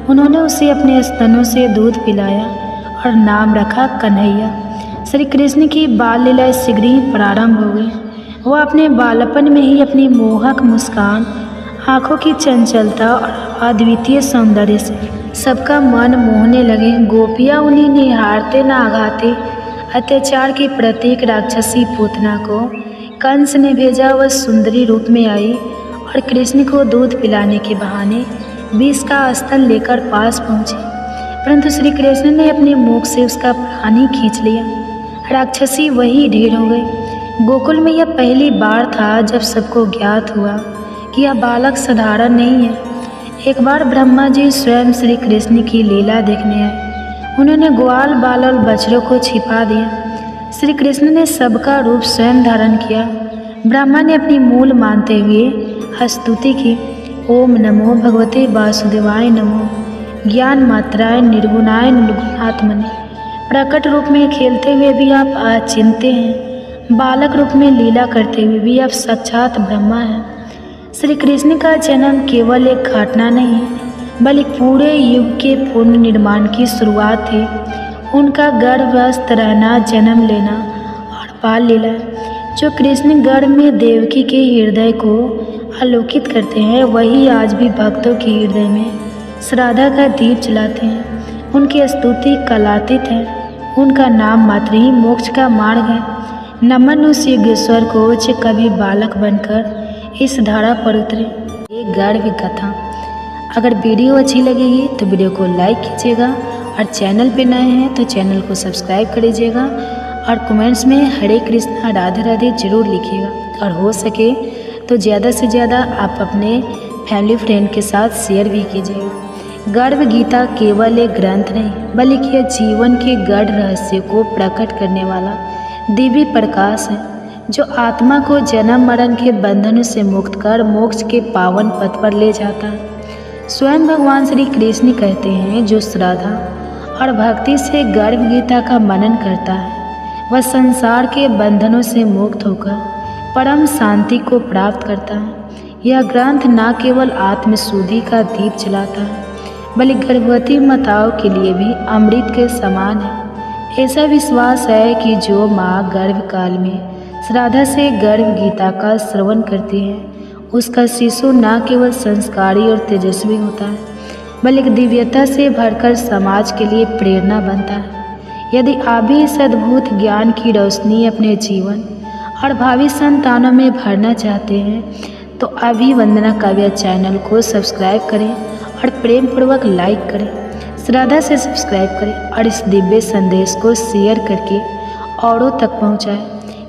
उन्होंने उसे अपने स्तनों से दूध पिलाया और नाम रखा कन्हैया। श्री कृष्ण की बाल लीला शीघ्र ही प्रारंभ हो गई। वह अपने बालपन में ही अपनी मोहक मुस्कान, आँखों की चंचलता और अद्वितीय सौंदर्य से सबका मन मोहने लगे। गोपियाँ उन्हें निहारते न आघाते। अत्याचार की प्रतीक राक्षसी पूतना को कंस ने भेजा। वह सुंदरी रूप में आई और कृष्ण को दूध पिलाने के बहाने विष का स्तन लेकर पास पहुँची, परंतु श्री कृष्ण ने अपने मुख से उसका प्राण ही खींच लिया। राक्षसी वही ढेर हो गई। गोकुल में यह पहली बार था जब सबको ज्ञात हुआ कि यह बालक साधारण नहीं है। एक बार ब्रह्मा जी स्वयं श्री कृष्ण की लीला देखने आए। उन्होंने ग्वाल, बाल और बछड़ों को छिपा दिया। श्री कृष्ण ने सबका रूप स्वयं धारण किया। ब्रह्मा ने अपनी मूल मानते हुए स्तुति की, ओम नमो भगवते वासुदेवाय नमो, ज्ञान मात्राय निर्गुणाय निर्गुणात्मने। प्रकट रूप में खेलते हुए भी आप अचिंत्य हैं, बालक रूप में लीला करते हुए भी आप साक्षात ब्रह्मा हैं। श्री कृष्ण का जन्म केवल एक घटना नहीं, बल्कि पूरे युग के पूर्ण निर्माण की शुरुआत थी। उनका गर्भस्थ रहना, जन्म लेना और बाल लीला जो कृष्ण गर्भ में देवकी के हृदय को आलोकित करते हैं, वही आज भी भक्तों के हृदय में श्रद्धा का दीप जलाते हैं। उनकी स्तुति कलातीत है। उनका नाम मात्र ही मोक्ष का मार्ग है। नमन उस योगेश्वर को जो कभी बालक बनकर इस धारा पर उतरे। एक गर्भ कथा। अगर वीडियो अच्छी लगेगी तो वीडियो को लाइक कीजिएगा और चैनल पे नए हैं तो चैनल को सब्सक्राइब कर लीजिएगा और कमेंट्स में हरे कृष्णा राधे राधे जरूर लिखिएगा और हो सके तो ज़्यादा से ज़्यादा आप अपने फैमिली फ्रेंड के साथ शेयर भी कीजिएगा। गर्भ गीता केवल एक ग्रंथ नहीं बल्कि यह जीवन के गढ़ रहस्य को प्रकट करने वाला दिव्य प्रकाश है जो आत्मा को जन्म मरण के बंधनों से मुक्त कर मोक्ष के पावन पथ पर ले जाता है। स्वयं भगवान श्री कृष्ण कहते हैं जो श्रद्धा और भक्ति से गर्भ गीता का मनन करता है वह संसार के बंधनों से मुक्त होकर परम शांति को प्राप्त करता है। यह ग्रंथ न केवल आत्मशुद्धि का दीप जलाता है बल्कि गर्भवती माताओं के लिए भी अमृत के समान है। ऐसा विश्वास है कि जो माँ गर्भकाल में श्रद्धा से गर्भ गीता का श्रवण करती है उसका शिशु न केवल संस्कारी और तेजस्वी होता है बल्कि दिव्यता से भरकर समाज के लिए प्रेरणा बनता है। यदि आप भी इस अद्भुत ज्ञान की रोशनी अपने जीवन और भावी संतानों में भरना चाहते हैं तो अभी वंदना काव्या चैनल को सब्सक्राइब करें और प्रेम पूर्वक लाइक करें, श्रद्धा से सब्सक्राइब करें और इस दिव्य संदेश को शेयर करके औरों तक पहुंचाएं,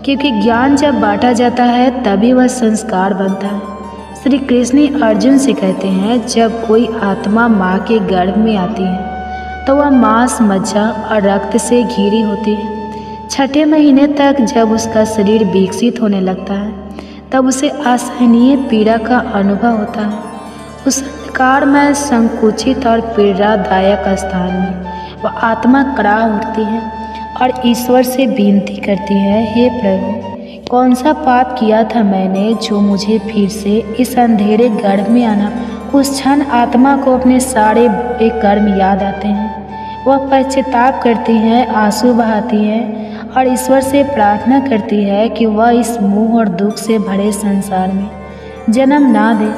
क्योंकि ज्ञान जब बांटा जाता है तभी वह संस्कार बनता है। श्री कृष्ण अर्जुन से कहते हैं जब कोई आत्मा माँ के गर्भ में आती है तो वह मांस मज्जा और रक्त से घिरी होती है। छठे महीने तक जब उसका शरीर विकसित होने लगता है तब उसे असहनीय पीड़ा का अनुभव होता है। उस अंधकार में संकुचित और पीड़ादायक स्थान में वह आत्मा कड़ा उठती है और ईश्वर से विनती करती है, हे प्रभु, कौन सा पाप किया था मैंने जो मुझे फिर से इस अंधेरे गर्भ में आना। उस क्षण आत्मा को अपने सारे बुरे कर्म याद आते हैं। वह पश्चाताप करती है, आंसू बहाती है और ईश्वर से प्रार्थना करती है कि वह इस मोह और दुख से भरे संसार में जन्म ना दे।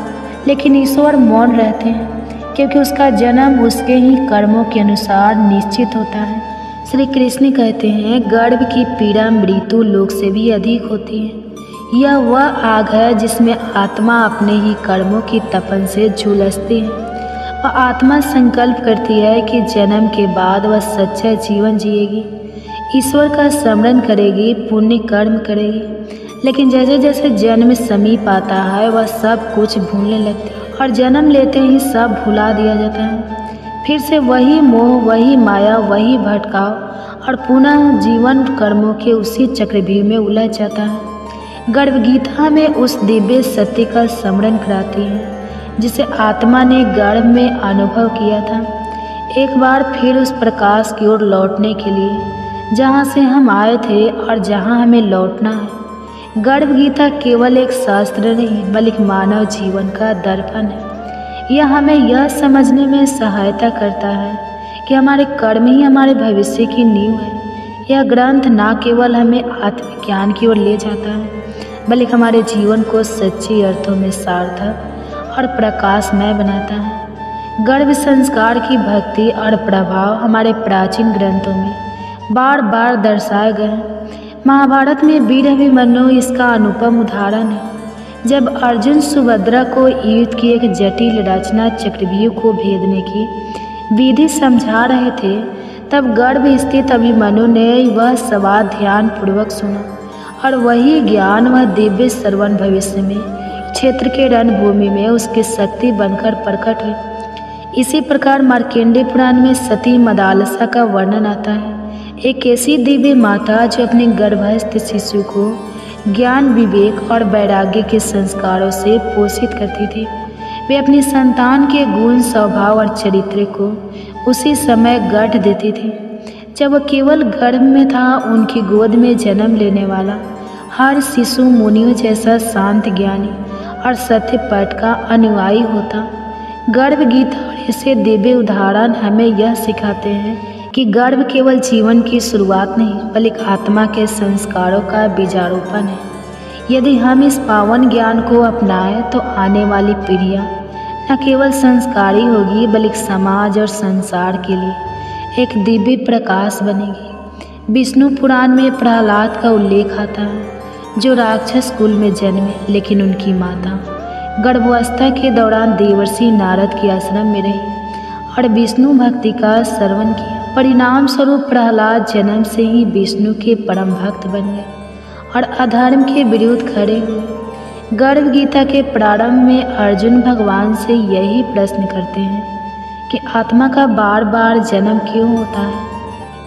लेकिन ईश्वर मौन रहते हैं क्योंकि उसका जन्म उसके ही कर्मों के अनुसार निश्चित होता है। श्री कृष्ण कहते हैं गर्भ की पीड़ा मृत्यु लोक से भी अधिक होती है। यह वह आग है जिसमें आत्मा अपने ही कर्मों की तपन से झुलसती है। वह आत्मा संकल्प करती है कि जन्म के बाद वह सच्चा जीवन जिएगी, ईश्वर का स्मरण करेगी, पुण्य कर्म करेगी। लेकिन जैसे जैसे जन्म समीप आता है वह सब कुछ भूलने लगती है और जन्म लेते ही सब भुला दिया जाता है। फिर से वही मोह, वही माया, वही भटकाव और पुनः जीवन कर्मों के उसी चक्रव्यूह में उलझ जाता है। गर्भ गीता में उस दिव्य सत्य का स्मरण कराती है जिसे आत्मा ने गर्भ में अनुभव किया था। एक बार फिर उस प्रकाश की ओर लौटने के लिए जहाँ से हम आए थे और जहाँ हमें लौटना है। गर्भ गीता केवल एक शास्त्र नहीं बल्कि मानव जीवन का दर्पण है। यह हमें यह समझने में सहायता करता है कि हमारे कर्म ही हमारे भविष्य की नींव है। यह ग्रंथ न केवल हमें आत्मज्ञान की ओर ले जाता है बल्कि हमारे जीवन को सच्चे अर्थों में सार्थक और प्रकाशमय बनाता है। गर्भ संस्कार की भक्ति और प्रभाव हमारे प्राचीन ग्रंथों में बार बार दर्शाए गए हैं। महाभारत में वीर अभिमन्यु इसका अनुपम उदाहरण है। जब अर्जुन सुभद्रा को युद्ध की एक जटिल रचना चक्रव्यूह को भेदने की विधि समझा रहे थे तब गर्भ स्थित अभिमन्यु ने वह सवाल ध्यान पूर्वक सुना और वही ज्ञान वह दिव्य श्रवण भविष्य में क्षेत्र के रणभूमि में उसकी शक्ति बनकर प्रकट हुई। इसी प्रकार मार्कंडेय पुराण में सती मदालसा का वर्णन आता है। एक ऐसी दिव्य माता जो अपने गर्भस्थ शिशु को ज्ञान, विवेक और वैराग्य के संस्कारों से पोषित करती थी। वे अपनी संतान के गुण, स्वभाव और चरित्र को उसी समय गढ़ देती थी जब वह केवल गर्भ में था। उनकी गोद में जन्म लेने वाला हर शिशु मुनियों जैसा शांत, ज्ञानी और सत्य पाठ का अनुयायी होता। गर्भ गीता और ऐसे दिव्य उदाहरण हमें यह सिखाते हैं कि गर्भ केवल जीवन की शुरुआत नहीं बल्कि आत्मा के संस्कारों का बीजारोपण है। यदि हम इस पावन ज्ञान को अपनाएं तो आने वाली पीढ़ियां न केवल संस्कारी होगी बल्कि समाज और संसार के लिए एक दिव्य प्रकाश बनेगी। विष्णु पुराण में प्रहलाद का उल्लेख आता है, जो राक्षस कुल में जन्मे, लेकिन उनकी माता गर्भावस्था के दौरान देवर्षि नारद के आश्रम में रही और विष्णु भक्ति का श्रवण किया। परिणाम स्वरूप प्रहलाद जन्म से ही विष्णु के परम भक्त बन गए और अधर्म के विरुद्ध खड़े हुए। गर्भ गीता के प्रारंभ में अर्जुन भगवान से यही प्रश्न करते हैं कि आत्मा का बार बार जन्म क्यों होता है,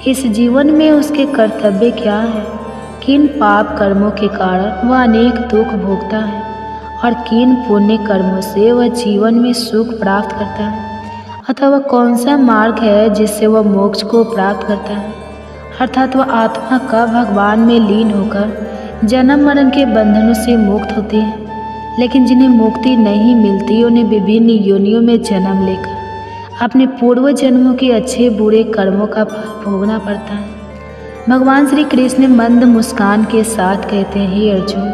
इस जीवन में उसके कर्तव्य क्या है, किन पाप कर्मों के कारण वह अनेक दुख भोगता है और किन पुण्य कर्मों से वह जीवन में सुख प्राप्त करता है, अथवा कौन सा मार्ग है जिससे वह मोक्ष को प्राप्त करता है, अर्थात वह आत्मा का भगवान में लीन होकर जन्म मरण के बंधनों से मुक्त होती है। लेकिन जिन्हें मुक्ति नहीं मिलती, उन्हें विभिन्न योनियों में जन्म लेकर अपने पूर्व जन्मों के अच्छे बुरे कर्मों का फल भोगना पड़ता है। भगवान श्री कृष्ण मंद मुस्कान के साथ कहते हैं, हे अर्जुन,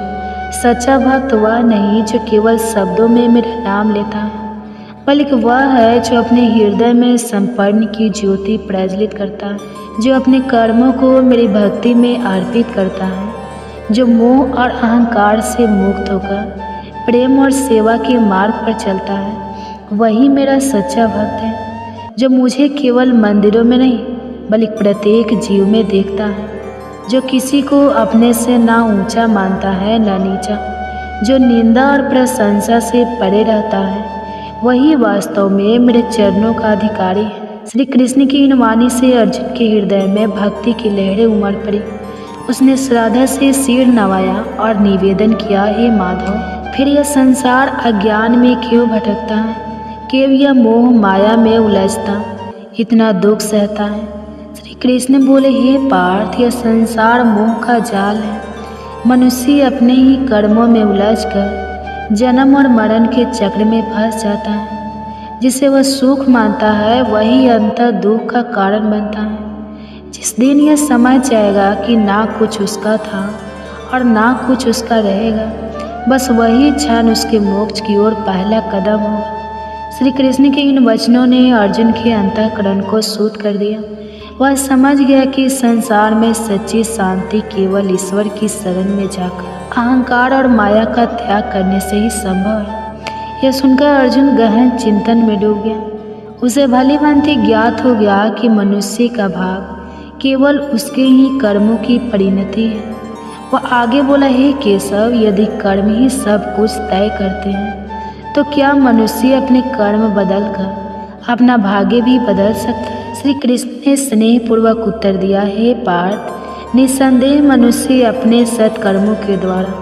सच्चा भक्त वह नहीं जो केवल शब्दों में मेरा नाम लेता है, बल्कि वह है जो अपने हृदय में संपन्न की ज्योति प्रज्वलित करता है, जो अपने कर्मों को मेरी भक्ति में अर्पित करता है, जो मोह और अहंकार से मुक्त होकर प्रेम और सेवा के मार्ग पर चलता है। वही मेरा सच्चा भक्त है, जो मुझे केवल मंदिरों में नहीं बल्कि प्रत्येक जीव में देखता है, जो किसी को अपने से ना ऊंचा मानता है ना नीचा, जो निंदा और प्रशंसा से परे रहता है, वही वास्तव में मेरे चरणों का अधिकारी है। श्री कृष्ण की इन वाणी से अर्जुन के हृदय में भक्ति की लहरें उमड़ पड़ी। उसने श्रद्धा से सिर नवाया और निवेदन किया, हे माधव, फिर यह संसार अज्ञान में क्यों भटकता है, क्यों यह मोह माया में उलझता, इतना दुख सहता है। श्री कृष्ण बोले, हे पार्थ, यह संसार मोह का जाल है। मनुष्य अपने ही कर्मों में उलझकर जन्म और मरण के चक्र में फंस जाता है। जिसे वह सुख मानता है वही अंतर दुख का कारण बनता है। जिस दिन यह समझ जाएगा कि ना कुछ उसका था और ना कुछ उसका रहेगा, बस वही क्षण उसके मोक्ष की ओर पहला कदम होगा। श्री कृष्ण के इन वचनों ने अर्जुन के अंतःकरण को शुद्ध कर दिया। वह समझ गया कि संसार में सच्ची शांति केवल ईश्वर की शरण में जाकर अहंकार और माया का त्याग करने से ही संभव है। यह सुनकर अर्जुन गहन चिंतन में डूब गया। उसे भली भांति ज्ञात हो गया कि मनुष्य का भाग केवल उसके ही कर्मों की परिणति है। वह आगे बोला, हे केशव, यदि कर्म ही सब कुछ तय करते हैं तो क्या मनुष्य अपने कर्म बदलकर अपना भाग्य भी बदल सकता है? श्री कृष्ण ने स्नेहपूर्वक उत्तर दिया, हे पार्थ, निसंदेह मनुष्य अपने सत्कर्मों के द्वारा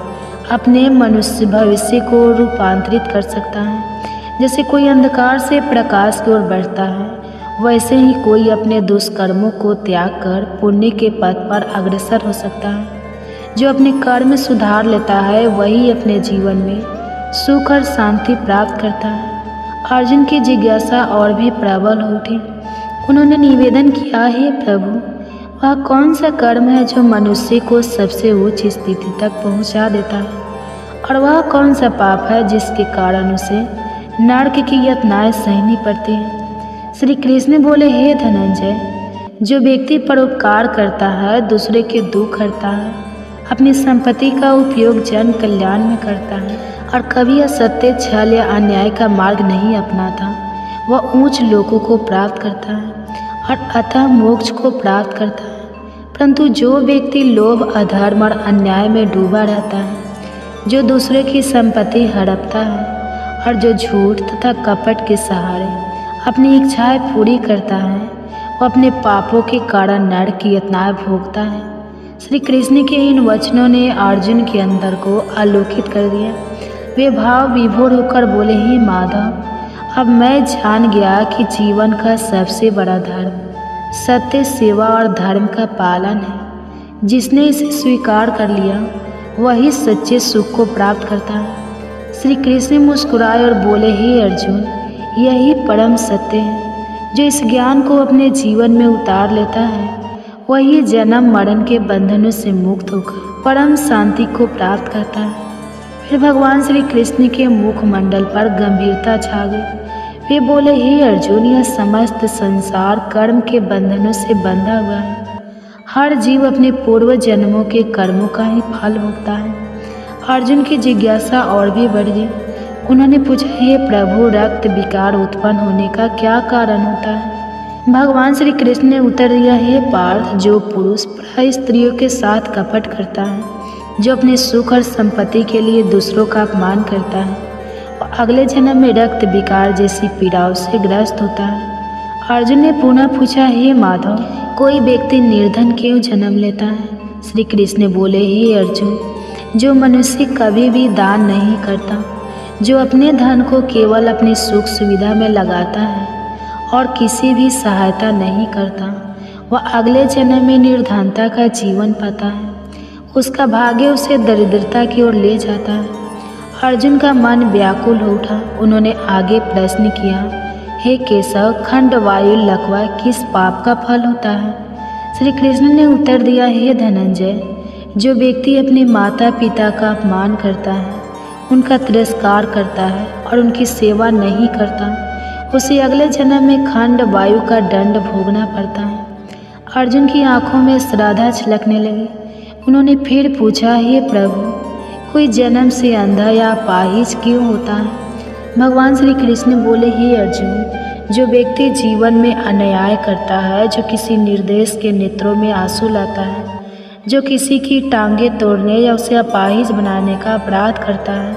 अपने मनुष्य भविष्य को रूपांतरित कर सकता है। जैसे कोई अंधकार से प्रकाश की ओर बढ़ता है, वैसे ही कोई अपने दुष्कर्मों को त्याग कर पुण्य के पथ पर अग्रसर हो सकता है। जो अपने कर्म सुधार लेता है वही अपने जीवन में सुख और शांति प्राप्त करता है। अर्जुन की जिज्ञासा और भी प्रबल हो उठी। उन्होंने निवेदन किया, हे प्रभु, वह कौन सा कर्म है जो मनुष्य को सबसे उच्च स्थिति तक पहुंचा देता है, और वह कौन सा पाप है जिसके कारण उसे नरक की यातनाएं सहनी पड़ती हैं? श्री कृष्ण बोले, हे धनंजय, जो व्यक्ति परोपकार करता है, दूसरे के दुख हरता है, अपनी संपत्ति का उपयोग जन कल्याण में करता है और कभी असत्य, छल या अन्याय का मार्ग नहीं अपनाता, वह ऊंच लोकों को प्राप्त करता है और अतः मोक्ष को प्राप्त करता है। परंतु जो व्यक्ति लोभ, अधर्म और अन्याय में डूबा रहता है, जो दूसरे की संपत्ति हड़पता है और जो झूठ तथा कपट के सहारे अपनी इच्छाएं पूरी करता है, वो अपने पापों के कारण नरक की यातनाएं भोगता है। श्री कृष्ण के इन वचनों ने अर्जुन के अंदर को आलोकित कर दिया। वे भाव विभोर होकर बोले, हे माधव, अब मैं जान गया कि जीवन का सबसे बड़ा धर्म सत्य, सेवा और धर्म का पालन है। जिसने इसे स्वीकार कर लिया वही सच्चे सुख को प्राप्त करता है। श्री कृष्ण मुस्कुराए और बोले, हे अर्जुन, यही परम सत्य है। जो इस ज्ञान को अपने जीवन में उतार लेता है वही जन्म मरण के बंधनों से मुक्त होकर परम शांति को प्राप्त करता है। फिर भगवान श्री कृष्ण के मुखमंडल पर गंभीरता छा गई। वे बोले, हे अर्जुन, यह समस्त संसार कर्म के बंधनों से बंधा हुआ है। हर जीव अपने पूर्व जन्मों के कर्मों का ही फल भोगता है। अर्जुन की जिज्ञासा और भी बढ़ गई। उन्होंने पूछा, हे प्रभु, रक्त विकार उत्पन्न होने का क्या कारण होता है? भगवान श्री कृष्ण ने उत्तर दिया, हे पार्थ, जो पुरुष प्राय स्त्रियों के साथ कपट करता है, जो अपने सुख और संपत्ति के लिए दूसरों का अपमान करता है, और अगले जन्म में रक्त विकार जैसी पीड़ाओं से ग्रस्त होता है। अर्जुन ने पुनः पूछा, हे माधव, कोई व्यक्ति निर्धन क्यों जन्म लेता है? श्री कृष्ण बोले, हे अर्जुन, जो मनुष्य कभी भी दान नहीं करता, जो अपने धन को केवल अपनी सुख सुविधा में लगाता है और किसी भी सहायता नहीं करता, वह अगले जन्म में निर्धनता का जीवन पाता है। उसका भाग्य उसे दरिद्रता की ओर ले जाता है। अर्जुन का मन व्याकुल हो उठा। उन्होंने आगे प्रश्न किया, हे केशव, खंड वायु लकवा किस पाप का फल होता है? श्री कृष्ण ने उत्तर दिया, हे धनंजय, जो व्यक्ति अपने माता पिता का अपमान करता है, उनका तिरस्कार करता है और उनकी सेवा नहीं करता, उसे अगले जन्म में खंड वायु का दंड भोगना पड़ता है। अर्जुन की आंखों में श्रद्धा छलकने लगी। उन्होंने फिर पूछा, हे प्रभु, कोई जन्म से अंधा या अपाहिज क्यों होता है? भगवान श्री कृष्ण बोले, हे अर्जुन, जो व्यक्ति जीवन में अन्याय करता है, जो किसी निर्देश के नेत्रों में आंसू लाता है, जो किसी की टांगे तोड़ने या उसे अपाहिज बनाने का अपराध करता है,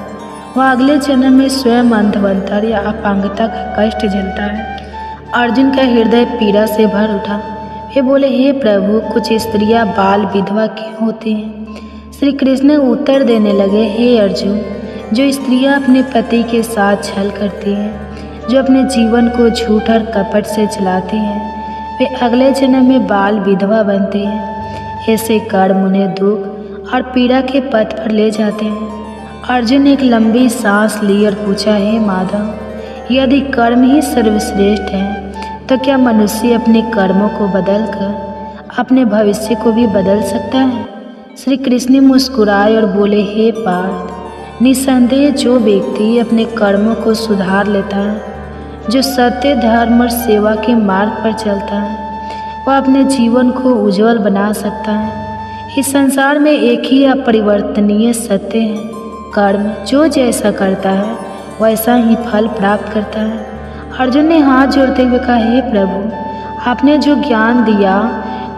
वह अगले जन्म में स्वयं अंधवंतर या अपांगता का कष्ट झेलता है। अर्जुन का हृदय पीड़ा से भर उठा। वे बोले, हे प्रभु, कुछ स्त्रियां बाल विधवा क्यों होती हैं? श्री कृष्ण उत्तर देने लगे, हे अर्जुन, जो स्त्रियां अपने पति के साथ छल करती हैं, जो अपने जीवन को झूठ और कपट से चलाती हैं, वे अगले जन्म में बाल विधवा बनती हैं। ऐसे कर्म उन्हें दुख और पीड़ा के पथ पर ले जाते हैं। अर्जुन ने एक लंबी सांस ली और पूछा, हे माधव, यदि कर्म ही सर्वश्रेष्ठ है, तो क्या मनुष्य अपने कर्मों को बदलकर अपने भविष्य को भी बदल सकता है? श्री कृष्ण मुस्कुराए और बोले, हे पार्थ, निसंदेह जो व्यक्ति अपने कर्मों को सुधार लेता है, जो सत्य, धर्म और सेवा के मार्ग पर चलता है, वह अपने जीवन को उज्जवल बना सकता है। इस संसार में एक ही अपरिवर्तनीय सत्य है, कर्म जो जैसा करता है वैसा ही फल प्राप्त करता है। अर्जुन ने हाथ जोड़ते हुए कहा, हे प्रभु, आपने जो ज्ञान दिया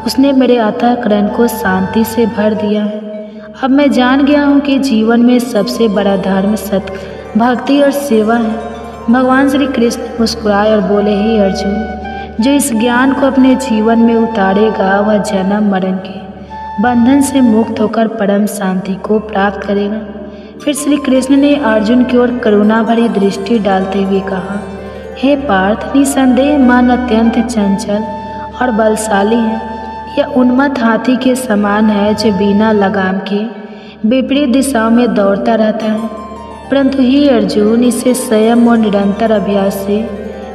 उसने मेरे अंतःकरण को शांति से भर दिया है। अब मैं जान गया हूँ कि जीवन में सबसे बड़ा धर्म सत्य, भक्ति और सेवा है। भगवान श्री कृष्ण मुस्कुराए और बोले, हे अर्जुन, जो इस ज्ञान को अपने जीवन में उतारेगा वह जन्म मरण के बंधन से मुक्त होकर परम शांति को प्राप्त करेगा। फिर श्री कृष्ण ने अर्जुन की ओर करुणा भरी दृष्टि डालते हुए कहा, हे पार्थ, निसंदेह मन अत्यंत चंचल और बलशाली है। यह उन्मत्त हाथी के समान है जो बिना लगाम के विपरीत दिशाओं में दौड़ता रहता है, परंतु हे अर्जुन, इसे संयम और निरंतर अभ्यास से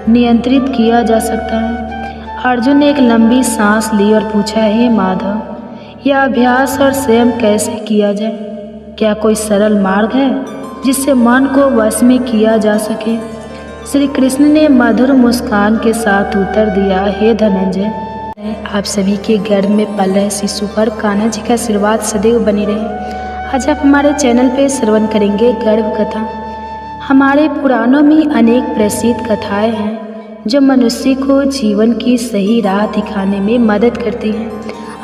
नियंत्रित किया जा सकता है। अर्जुन ने एक लंबी सांस ली और पूछा, हे माधव, यह अभ्यास और संयम कैसे किया जाए? क्या कोई सरल मार्ग है जिससे मन को वश में किया जा सके? श्री कृष्ण ने मधुर मुस्कान के साथ उत्तर दिया, हे धनंजय, आप सभी के गर्भ में पल रहे शिशु पर कान्हा जी का आशीर्वाद सदैव बनी रहे। आज आप हमारे चैनल पे श्रवण करेंगे गर्भ कथा। हमारे पुराणों में अनेक प्रसिद्ध कथाएं हैं जो मनुष्य को जीवन की सही राह दिखाने में मदद करती हैं।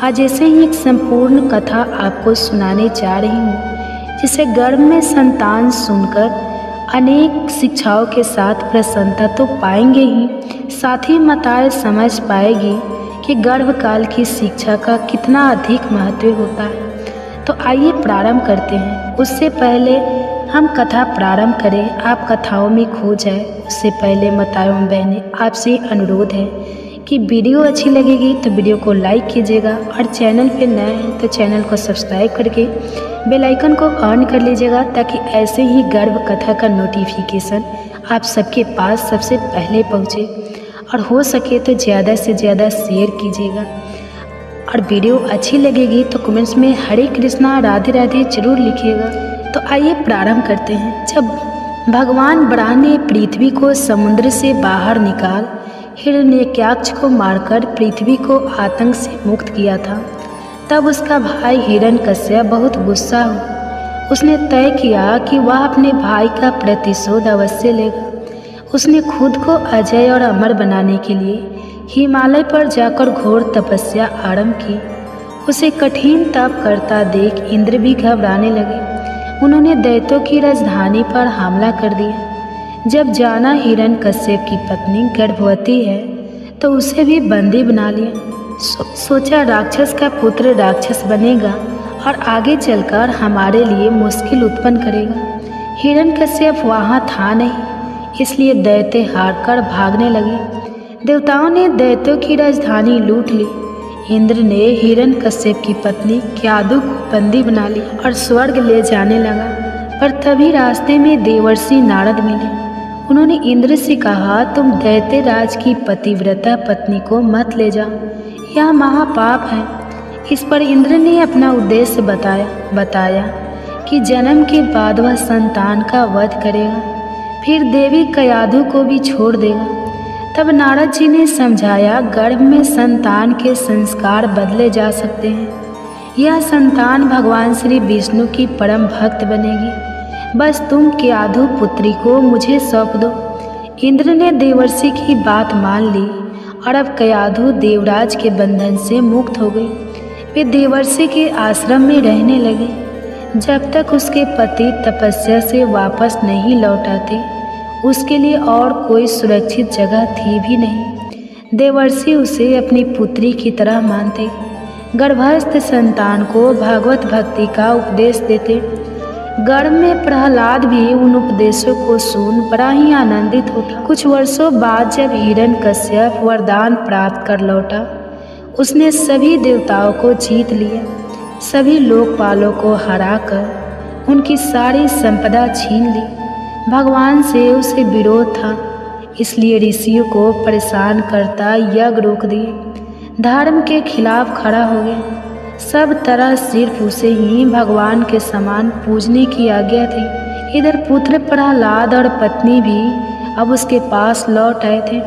आज ऐसे ही एक संपूर्ण कथा आपको सुनाने जा रही हूँ, जिसे गर्भ में संतान सुनकर अनेक शिक्षाओं के साथ प्रसन्नता तो पाएंगे ही, साथ ही माताएं समझ पाएगी कि गर्भकाल की शिक्षा का कितना अधिक महत्व होता है। तो आइए प्रारंभ करते हैं। उससे पहले हम कथा प्रारंभ करें, आप कथाओं में खो जाए उससे पहले माताओं एवं बहनें आपसे अनुरोध है कि वीडियो अच्छी लगेगी तो वीडियो को लाइक कीजिएगा, और चैनल पे नए हैं तो चैनल को सब्सक्राइब करके बेल आइकन को ऑन कर लीजिएगा, ताकि ऐसे ही गर्भ कथा का नोटिफिकेशन आप सबके पास सबसे पहले पहुँचे। और हो सके तो ज़्यादा से ज़्यादा शेयर कीजिएगा, और वीडियो अच्छी लगेगी तो कमेंट्स में हरे कृष्णा राधे राधे जरूर लिखिएगा। तो आइए प्रारंभ करते हैं। जब भगवान बराह ने पृथ्वी को समुद्र से बाहर निकाल हिरण्यकश्यप को मारकर पृथ्वी को आतंक से मुक्त किया था। तब उसका भाई हिरण्यकश्यप बहुत गुस्सा हुआ। उसने तय किया कि वह अपने भाई का प्रतिशोध अवश्य लेगा। उसने खुद को अजय और अमर बनाने के लिए हिमालय पर जाकर घोर तपस्या आरंभ की। उसे कठिन तप करता देख इंद्र भी घबराने लगे। उन्होंने दैत्यों की राजधानी पर हमला कर दिया। जब जाना हिरण्यकश्यप की पत्नी गर्भवती है तो उसे भी बंदी बना लिया। सोचा राक्षस का पुत्र राक्षस बनेगा और आगे चलकर हमारे लिए मुश्किल उत्पन्न करेगा। हिरण्यकश्यप वहाँ था नहीं, इसलिए दैत्य हारकर भागने लगे। देवताओं ने दैत्यों की राजधानी लूट ली। इंद्र ने हिरण्यकश्यप की पत्नी क्यादु को बंदी बना लिया और स्वर्ग ले जाने लगा। पर तभी रास्ते में देवर्षि नारद मिले। उन्होंने इंद्र से कहा, तुम दैत्य राज की पतिव्रता पत्नी को मत ले जाओ, यह महापाप है। इस पर इंद्र ने अपना उद्देश्य बताया कि जन्म के बाद वह संतान का वध करेगा, फिर देवी क्यादु को भी छोड़ देगा। तब नारद जी ने समझाया, गर्भ में संतान के संस्कार बदले जा सकते हैं। यह संतान भगवान श्री विष्णु की परम भक्त बनेगी। बस तुम क्यादु पुत्री को मुझे सौंप दो। इंद्र ने देवर्षि की बात मान ली और अब क्यादु देवराज के बंधन से मुक्त हो गई। वे देवर्षि के आश्रम में रहने लगे जब तक उसके पति तपस्या से वापस नहीं लौट आते। उसके लिए और कोई सुरक्षित जगह थी भी नहीं। देवर्षि उसे अपनी पुत्री की तरह मानते। गर्भस्थ संतान को भागवत भक्ति का उपदेश देते। गर्भ में प्रहलाद भी उन उपदेशों को सुन बड़ा ही आनंदित होता। कुछ वर्षों बाद जब हिरण्यकश्यप वरदान प्राप्त कर लौटा, उसने सभी देवताओं को जीत लिया। सभी लोकपालों को हराकर उनकी सारी संपदा छीन ली। भगवान से उसे विरोध था, इसलिए ऋषियों को परेशान करता यज्ञ रोक दिए। धर्म के खिलाफ खड़ा हो गया। सब तरह सिर्फ उसे ही भगवान के समान पूजने की आज्ञा थी। इधर पुत्र प्रहलाद और पत्नी भी अब उसके पास लौट आए थे।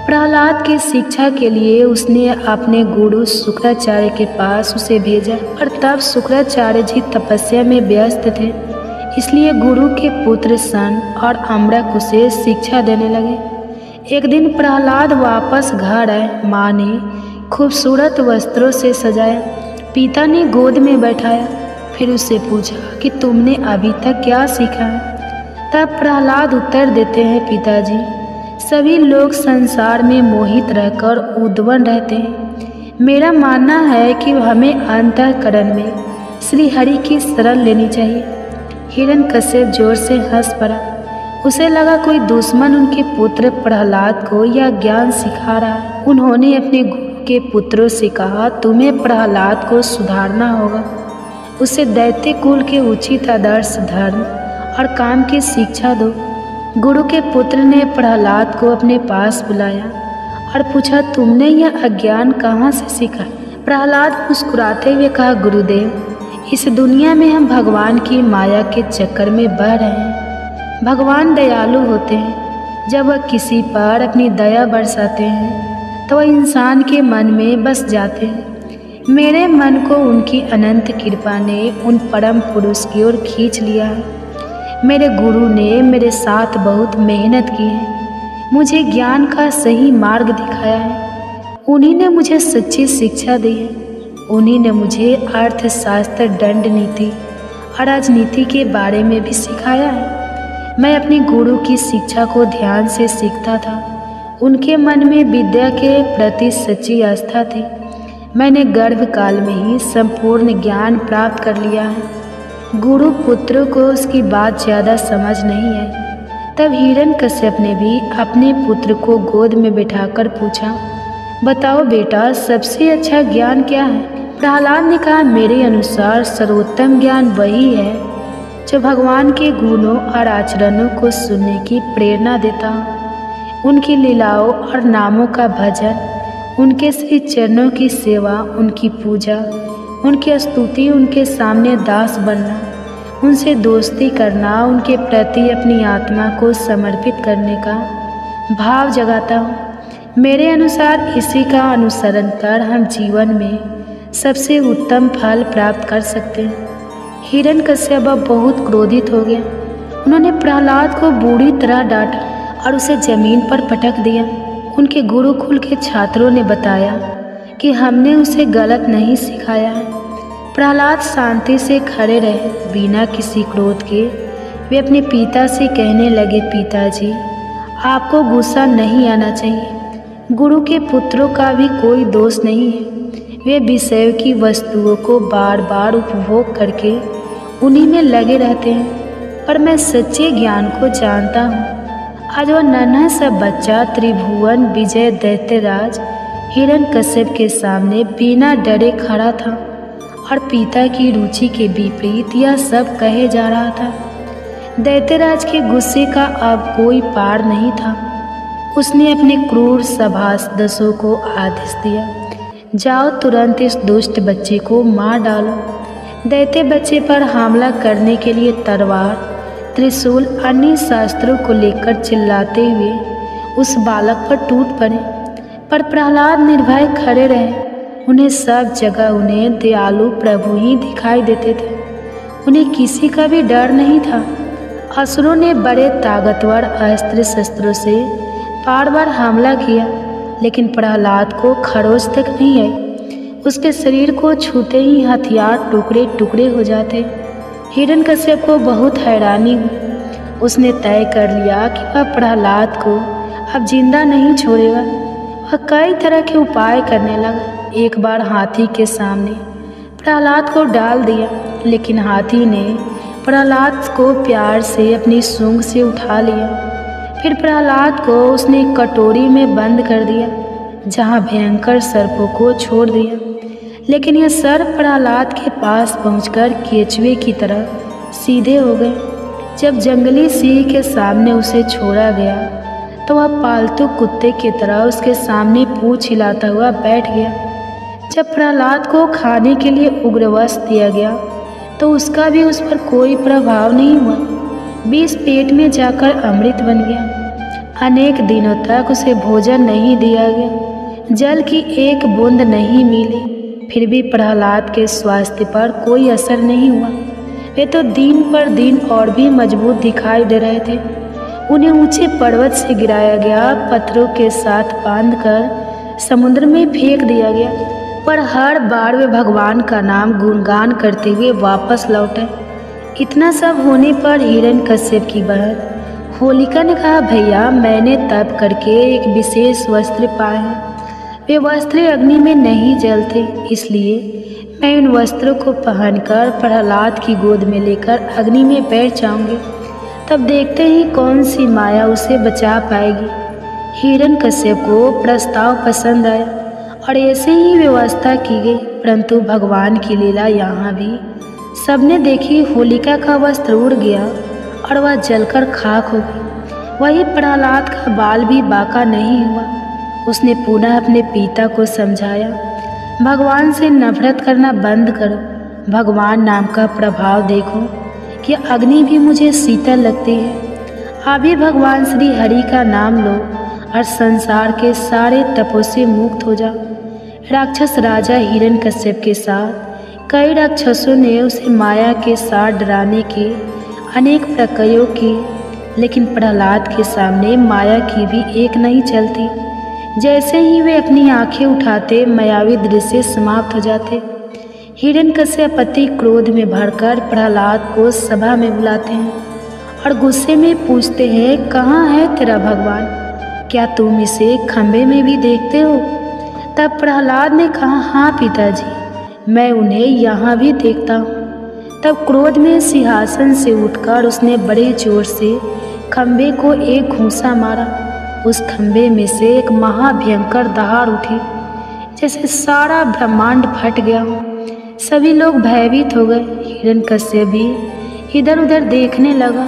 प्रहलाद की शिक्षा के लिए उसने अपने गुरु शुक्राचार्य के पास उसे भेजा, और तब शुक्राचार्य जी तपस्या में व्यस्त थे, इसलिए गुरु के पुत्र सन और अम्बरक उसे शिक्षा देने लगे। एक दिन प्रहलाद वापस घर आए। माँ ने खूबसूरत वस्त्रों से सजाया, पिता ने गोद में बैठाया। फिर उससे पूछा कि तुमने अभी तक क्या सीखा है। तब प्रहलाद उत्तर देते हैं, पिताजी, सभी लोग संसार में मोहित रहकर उद्विग्न रहते हैं। मेरा मानना है कि हमें अंतःकरण में श्री हरि की शरण लेनी चाहिए। हिरण्यकश्यप जोर से हंस पड़ा। उसे लगा कोई दुश्मन उनके पुत्र प्रहलाद को यह ज्ञान सिखा रहा है। उन्होंने अपने गुरु के पुत्रों से कहा, तुम्हें प्रहलाद को सुधारना होगा। उसे दैत्य कुल के उचित आदर्श, धर्म और काम की शिक्षा दो। गुरु के पुत्र ने प्रहलाद को अपने पास बुलाया और पूछा, तुमने यह अज्ञान कहाँ से सीखा? प्रहलाद मुस्कुराते हुए कहा, गुरुदेव, इस दुनिया में हम भगवान की माया के चक्कर में बह रहे हैं। भगवान दयालु होते हैं। जब वह किसी पर अपनी दया बरसाते हैं तो वह इंसान के मन में बस जाते हैं। मेरे मन को उनकी अनंत कृपा ने उन परम पुरुष की ओर खींच लिया है। मेरे गुरु ने मेरे साथ बहुत मेहनत की है, मुझे ज्ञान का सही मार्ग दिखाया है। उन्हीं ने मुझे सच्ची शिक्षा दी है। उन्हीं ने मुझे अर्थशास्त्र, दंड नीति और राजनीति के बारे में भी सिखाया है। मैं अपने गुरु की शिक्षा को ध्यान से सीखता था। उनके मन में विद्या के प्रति सच्ची आस्था थी। मैंने गर्भकाल में ही संपूर्ण ज्ञान प्राप्त कर लिया है। गुरु पुत्र को उसकी बात ज़्यादा समझ नहीं है। तब हिरण्यकश्यप ने भी अपने पुत्र को गोद में बिठाकर पूछा, बताओ बेटा, सबसे अच्छा ज्ञान क्या है? प्रहलाद ने कहा, मेरे अनुसार सर्वोत्तम ज्ञान वही है जो भगवान के गुणों और आचरणों को सुनने की प्रेरणा देता हो। उनकी लीलाओं और नामों का भजन, उनके श्री चरणों की सेवा, उनकी पूजा, उनकी स्तुति, उनके सामने दास बनना, उनसे दोस्ती करना उनके प्रति अपनी आत्मा को समर्पित करने का भाव जगाता हूँ। मेरे अनुसार इसी का अनुसरण कर हम जीवन में सबसे उत्तम फल प्राप्त कर सकते हैं। हिरण्यकश्यप अब बहुत क्रोधित हो गया। उन्होंने प्रहलाद को बुरी तरह डांटा और उसे जमीन पर पटक दिया। उनके गुरुकुल के छात्रों ने बताया कि हमने उसे गलत नहीं सिखाया है। प्रहलाद शांति से खड़े रहे, बिना किसी क्रोध के। वे अपने पिता से कहने लगे, पिताजी, आपको गुस्सा नहीं आना चाहिए। गुरु के पुत्रों का भी कोई दोष नहीं है। वे विषय की वस्तुओं को बार बार उपभोग करके उन्हीं में लगे रहते हैं। पर मैं सच्चे ज्ञान को जानता हूँ। आज वह नन्हा सा बच्चा त्रिभुवन विजय दैत्यराज हिरण्यकश्यप के सामने बिना डरे खड़ा था और पिता की रुचि के विपरीत यह सब कहे जा रहा था। दैत्यराज के गुस्से का अब कोई पार नहीं था। उसने अपने क्रूर सभासदों को आदेश दिया, जाओ तुरंत इस दुष्ट बच्चे को मार डालो। दैत्य बच्चे पर हमला करने के लिए तलवार, त्रिशूल, अन्य शास्त्रों को लेकर चिल्लाते हुए उस बालक पर टूट पड़े। पर प्रहलाद निर्भय खड़े रहे। उन्हें सब जगह उन्हें दयालु प्रभु ही दिखाई देते थे। उन्हें किसी का भी डर नहीं था। असुरों ने बड़े ताकतवर अस्त्र शस्त्रों से बार बार हमला किया, लेकिन प्रहलाद को खरोच तक नहीं आई। उसके शरीर को छूते ही हथियार टुकड़े टुकड़े हो जाते। हिरण्यकश्यप को बहुत हैरानी हुई। उसने तय कर लिया कि वह प्रहलाद को अब जिंदा नहीं छोड़ेगा। वह कई तरह के उपाय करने लगा। एक बार हाथी के सामने प्रहलाद को डाल दिया, लेकिन हाथी ने प्रहलाद को प्यार से अपनी सूंड से उठा लिया। फिर प्रहलाद को उसने एक कटोरी में बंद कर दिया, जहाँ भयंकर सर्पों को छोड़ दिया। लेकिन यह सर्प प्रहलाद के पास पहुंचकर केचुए की तरह सीधे हो गए। जब जंगली सिंह के सामने उसे छोड़ा गया तो वह पालतू कुत्ते की तरह उसके सामने पूंछ हिलाता हुआ बैठ गया। जब प्रहलाद को खाने के लिए उग्रवस्त्र दिया गया तो उसका भी उस पर कोई प्रभाव नहीं हुआ। विष पेट में जाकर अमृत बन गया। अनेक दिनों तक उसे भोजन नहीं दिया गया, जल की एक बूंद नहीं मिली। फिर भी प्रहलाद के स्वास्थ्य पर कोई असर नहीं हुआ। वे तो दिन पर दिन और भी मजबूत दिखाई दे रहे थे। उन्हें ऊंचे पर्वत से गिराया गया, पत्थरों के साथ बांधकर समुद्र में फेंक दिया गया, पर हर बार वे भगवान का नाम गुणगान करते हुए वापस लौटे। इतना सब होने पर हिरण्यकश्यप की बहन होलिका ने कहा, भैया, मैंने तप करके एक विशेष वस्त्र पाए हैं। वे वस्त्र अग्नि में नहीं जलते, इसलिए मैं उन वस्त्रों को पहनकर प्रहलाद की गोद में लेकर अग्नि में बैठ जाऊंगी। तब देखते ही कौन सी माया उसे बचा पाएगी। हिरण्यकश्यप को प्रस्ताव पसंद आया और ऐसे ही व्यवस्था की गई। परंतु भगवान की लीला यहाँ भी सबने देखी। होलिका का वस्त्र उड़ गया और वह जलकर खाक हो गई। वही प्रहलाद का बाल भी बाका नहीं हुआ। उसने पुनः अपने पिता को समझाया, भगवान से नफरत करना बंद करो। भगवान नाम का प्रभाव देखो कि अग्नि भी मुझे शीतल लगती है। अभी भगवान श्री हरि का नाम लो और संसार के सारे तपों से मुक्त हो जाओ। राक्षस राजा हिरण्यकश्यप के साथ कई राक्षसों ने उसे माया के साथ डराने के अनेक प्रयोग किए, लेकिन प्रहलाद के सामने माया की भी एक नहीं चलती। जैसे ही वे अपनी आंखें उठाते, मायावी दृश्य समाप्त हो जाते। हिरण्यकश्यप अति क्रोध में भरकर प्रहलाद को सभा में बुलाते हैं और गुस्से में पूछते हैं, कहाँ है तेरा भगवान? क्या तुम इसे खंभे में भी देखते हो? तब प्रहलाद ने कहा, हाँ पिताजी, मैं उन्हें यहाँ भी देखता हूँ। तब क्रोध में सिंहासन से उठकर उसने बड़े जोर से खंभे को एक घूंसा मारा। उस खंभे में से एक महाभयंकर दहाड़ उठी, जैसे सारा ब्रह्मांड फट गया हो। सभी लोग भयभीत हो गए। हिरण्यकश्यप भी इधर उधर देखने लगा।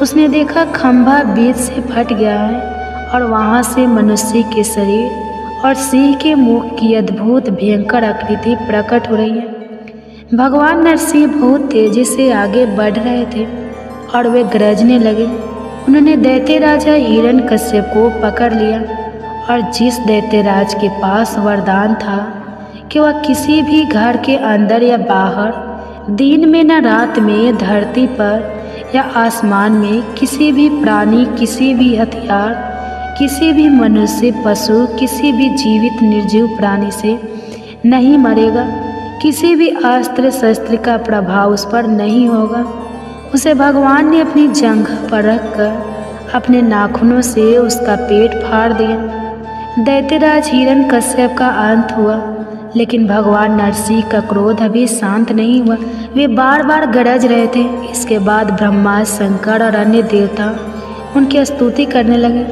उसने देखा खंभा बीच से फट गया है और वहाँ से मनुष्य के शरीर और सिंह के मुख की अद्भुत भयंकर आकृति प्रकट हो रही है। भगवान नरसिंह बहुत तेजी से आगे बढ़ रहे थे और वे गरजने लगे। उन्होंने दैत्य राजा हिरण्यकश्यप को पकड़ लिया और जिस दैत्यराज के पास वरदान था कि वह किसी भी घर के अंदर या बाहर, दिन में न रात में, धरती पर या आसमान में किसी भी प्राणी, किसी भी हथियार, किसी भी मनुष्य, पशु, किसी भी जीवित निर्जीव प्राणी से नहीं मरेगा, किसी भी अस्त्र शस्त्र का प्रभाव उस पर नहीं होगा। उसे भगवान ने अपनी जंघ पर रखकर अपने नाखूनों से उसका पेट फाड़ दिया। दैत्यराज हिरण्यकश्यप का अंत हुआ, लेकिन भगवान नरसिंह का क्रोध अभी शांत नहीं हुआ। वे बार बार गरज रहे थे। इसके बाद ब्रह्मा, शंकर और अन्य देवता उनकी स्तुति करने लगे।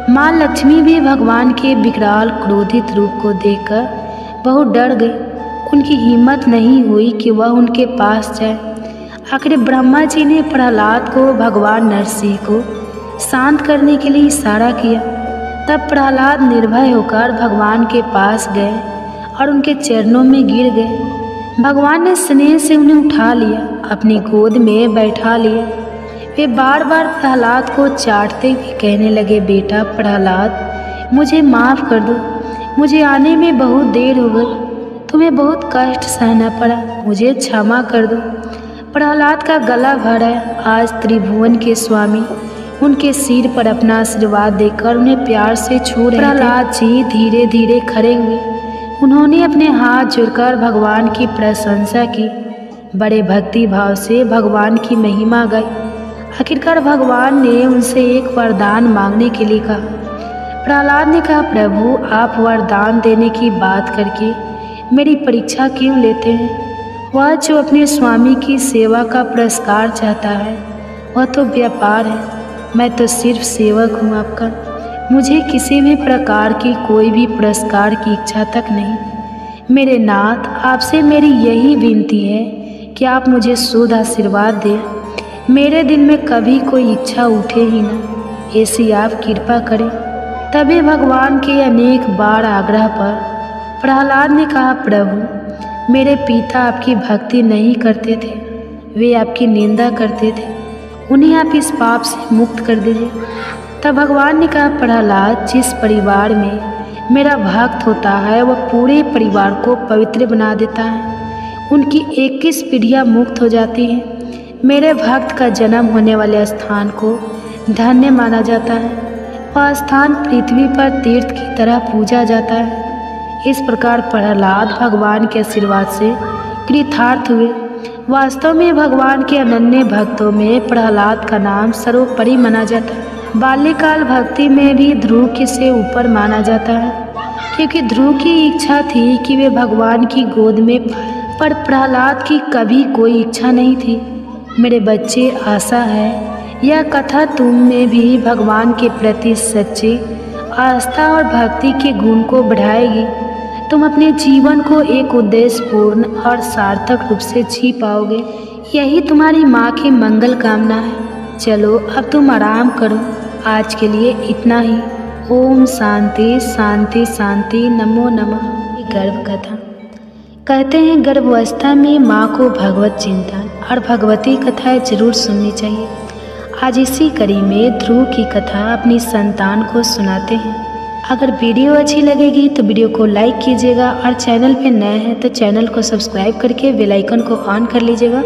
माँ लक्ष्मी भी भगवान के विकराल क्रोधित रूप को देखकर बहुत डर गई। उनकी हिम्मत नहीं हुई कि वह उनके पास जाए। आखिर ब्रह्मा जी ने प्रहलाद को भगवान नरसिंह को शांत करने के लिए इशारा किया। तब प्रहलाद निर्भय होकर भगवान के पास गए और उनके चरणों में गिर गए। भगवान ने स्नेह से उन्हें उठा लिया, अपनी गोद में बैठा लिया। वे बार बार प्रहलाद को चाटते हुए कहने लगे, बेटा प्रहलाद, मुझे माफ़ कर दो। मुझे आने में बहुत देर हो गई, तुम्हें बहुत कष्ट सहना पड़ा, मुझे क्षमा कर दो। प्रहलाद का गला भर है। आज त्रिभुवन के स्वामी उनके सिर पर अपना आशीर्वाद देकर उन्हें प्यार से छू रहे थे। प्रहलाद जी धीरे धीरे खड़े हुए। उन्होंने अपने हाथ जोड़कर भगवान की प्रशंसा की, बड़े भक्ति भाव से भगवान की महिमा गाई। आखिरकार भगवान ने उनसे एक वरदान मांगने के लिए कहा। प्रहलाद ने कहा, प्रभु आप वरदान देने की बात करके मेरी परीक्षा क्यों लेते हैं? वह जो अपने स्वामी की सेवा का पुरस्कार चाहता है वह तो व्यापार है, मैं तो सिर्फ सेवक हूँ आपका। मुझे किसी भी प्रकार की कोई भी पुरस्कार की इच्छा तक नहीं। मेरे नाथ, आपसे मेरी यही विनती है कि आप मुझे शुद्ध आशीर्वाद दें। मेरे दिल में कभी कोई इच्छा उठे ही ना, ऐसी आप कृपा करें। तभी भगवान के अनेक बार आग्रह पर प्रहलाद ने कहा, प्रभु मेरे पिता आपकी भक्ति नहीं करते थे, वे आपकी निंदा करते थे, उन्हें आप इस पाप से मुक्त कर दीजिए। तब भगवान ने कहा, प्रहलाद, जिस परिवार में मेरा भक्त होता है वह पूरे परिवार को पवित्र बना देता है। उनकी 21 पीढ़ियाँ मुक्त हो जाती हैं। मेरे भक्त का जन्म होने वाले स्थान को धन्य माना जाता है। वह स्थान पृथ्वी पर तीर्थ की तरह पूजा जाता है। इस प्रकार प्रहलाद भगवान के आशीर्वाद से कृतार्थ हुए। वास्तव में भगवान के अनन्य भक्तों में प्रहलाद का नाम सर्वोपरि माना जाता है। बाल्यकाल भक्ति में भी ध्रुव से ऊपर माना जाता है, क्योंकि ध्रुव की इच्छा थी कि वे भगवान की गोद में, पर प्रहलाद की कभी कोई इच्छा नहीं थी। मेरे बच्चे, आशा है यह कथा तुम में भी भगवान के प्रति सच्ची आस्था और भक्ति के गुण को बढ़ाएगी। तुम अपने जीवन को एक उद्देश्यपूर्ण और सार्थक रूप से जी पाओगे। यही तुम्हारी माँ की मंगल कामना है। चलो अब तुम आराम करो। आज के लिए इतना ही। ओम शांति शांति शांति। नमो नमः। गर्भ कथा। कहते हैं गर्भावस्था में माँ को भगवत चिंतन और भगवती कथाएं जरूर सुननी चाहिए। आज इसी कड़ी में ध्रुव की कथा अपनी संतान को सुनाते हैं। अगर वीडियो अच्छी लगेगी तो वीडियो को लाइक कीजिएगा और चैनल पे नए हैं तो चैनल को सब्सक्राइब करके बेल आइकन को ऑन कर लीजिएगा,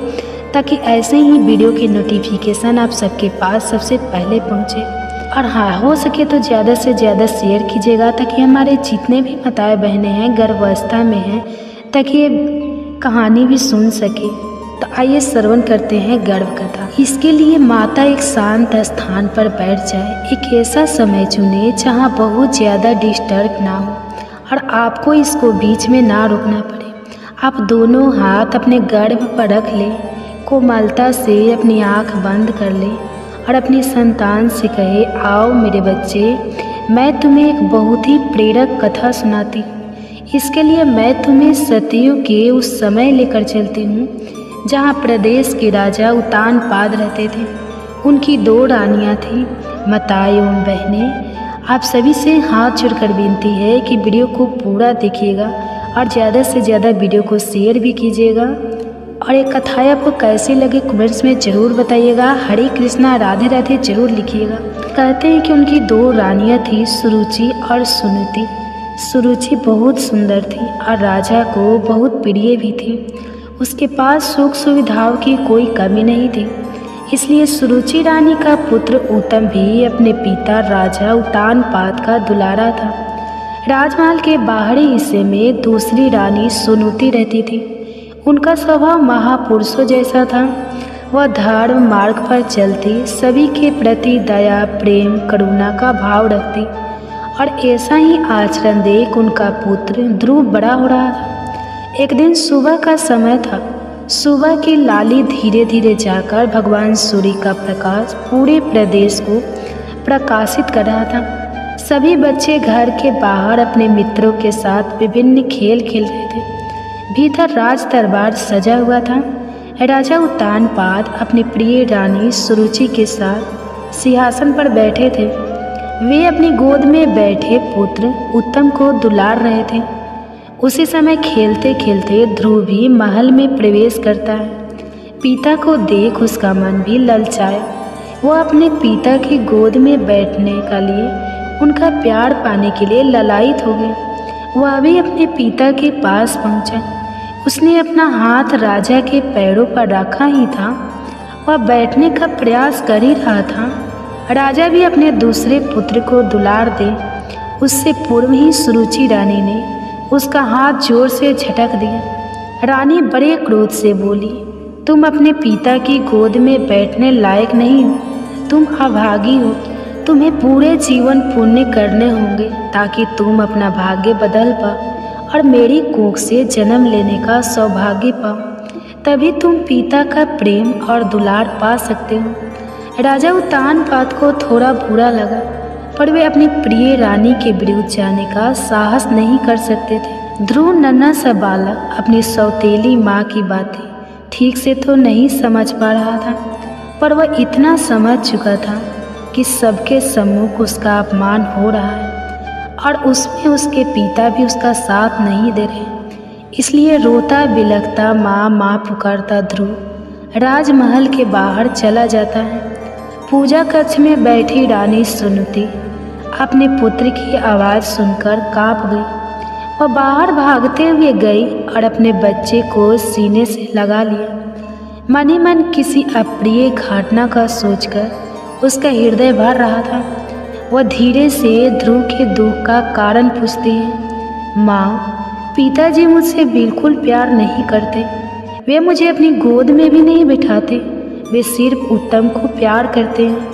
ताकि ऐसे ही वीडियो की नोटिफिकेशन आप सबके पास सबसे पहले पहुंचे। और हाँ, हो सके तो ज़्यादा से ज़्यादा शेयर कीजिएगा, ताकि हमारे जितने भी माताएं बहनें हैं गर्भावस्था में हैं, ताकि ये कहानी भी सुन सके। तो आइए श्रवण करते हैं गर्भ कथा। इसके लिए माता एक शांत स्थान पर बैठ जाए। एक ऐसा समय चुने जहाँ बहुत ज़्यादा डिस्टर्ब ना हो और आपको इसको बीच में ना रोकना पड़े। आप दोनों हाथ अपने गर्भ पर रख लें, कोमलता से अपनी आँख बंद कर लें और अपनी संतान से कहे, आओ मेरे बच्चे, मैं तुम्हें एक बहुत ही प्रेरक कथा सुनाती हूँ। इसके लिए मैं तुम्हें सतयुग के उस समय लेकर चलती हूँ जहाँ प्रदेश के राजा उत्तानपाद रहते थे। उनकी 2 रानियाँ थीं। माताएं एवं बहनें, आप सभी से हाथ जोड़कर विनती है कि वीडियो को पूरा देखिएगा और ज़्यादा से ज़्यादा वीडियो को शेयर भी कीजिएगा, और ये कथाएं आपको कैसी लगी कमेंट्स में ज़रूर बताइएगा। हरे कृष्णा, राधे राधे ज़रूर लिखिएगा। कहते हैं कि उनकी 2 रानियाँ थी, सुरुचि और सुनीति। सुरुचि बहुत सुंदर थी और राजा को बहुत प्रिय भी थी। उसके पास सुख सुविधाओं की कोई कमी नहीं थी। इसलिए सुरुचि रानी का पुत्र उत्तम भी अपने पिता राजा उत्तानपाद का दुलारा था। राजमहल के बाहरी हिस्से में दूसरी रानी सुनीति रहती थी। उनका स्वभाव महापुरुषों जैसा था। वह धर्म मार्ग पर चलती, सभी के प्रति दया, प्रेम, करुणा का भाव रखती और ऐसा ही आचरण देख उनका पुत्र ध्रुव बड़ा हो रहा था। एक दिन सुबह का समय था। सुबह की लाली धीरे धीरे जाकर भगवान सूर्य का प्रकाश पूरे प्रदेश को प्रकाशित कर रहा था। सभी बच्चे घर के बाहर अपने मित्रों के साथ विभिन्न खेल खेल रहे थे। भीतर राज दरबार सजा हुआ था। राजा उत्तानपाद अपनी प्रिय रानी सुरुचि के साथ सिंहासन पर बैठे थे। वे अपनी गोद में बैठे पुत्र उत्तम को दुलार रहे थे। उसी समय खेलते खेलते ध्रुव भी महल में प्रवेश करता है। पिता को देख उसका मन भी ललचाया। वह अपने पिता की गोद में बैठने के लिए, उनका प्यार पाने के लिए ललायित हो गया। वह भी अपने पिता के पास पहुंचा। उसने अपना हाथ राजा के पैरों पर रखा ही था। वह बैठने का प्रयास कर ही रहा था। राजा भी अपने दूसरे पुत्र को दुलार दे उससे पूर्व ही सुरुचि रानी ने उसका हाथ जोर से झटक दिया। रानी बड़े क्रोध से बोली, तुम अपने पिता की गोद में बैठने लायक नहीं हो। तुम अभागी हो। तुम्हें पूरे जीवन पुण्य करने होंगे ताकि तुम अपना भाग्य बदल पाओ और मेरी कोख से जन्म लेने का सौभाग्य पाओ। तभी तुम पिता का प्रेम और दुलार पा सकते हो। राजा उत्तानपाद को थोड़ा बुरा लगा, पर वे अपनी प्रिय रानी के विरुद्ध जाने का साहस नहीं कर सकते थे। ध्रुव नन्हा सा बालक अपनी सौतेली माँ की बातें ठीक से तो नहीं समझ पा रहा था, पर वह इतना समझ चुका था कि सबके सम्मुख उसका अपमान हो रहा है और उसमें उसके पिता भी उसका साथ नहीं दे रहे। इसलिए रोता बिलखता माँ माँ पुकारता ध्रुव राजमहल के बाहर चला जाता है। पूजा कक्ष में बैठी रानी सुनीति अपने पुत्र की आवाज़ सुनकर कांप गई। वह बाहर भागते हुए गई और अपने बच्चे को सीने से लगा लिया। मन ही मन किसी अप्रिय घटना का सोचकर उसका हृदय भर रहा था। वह धीरे से ध्रुव के दुख का कारण पूछती है। माँ, पिताजी मुझसे बिल्कुल प्यार नहीं करते। वे मुझे अपनी गोद में भी नहीं बिठाते। वे सिर्फ उत्तम को प्यार करते हैं।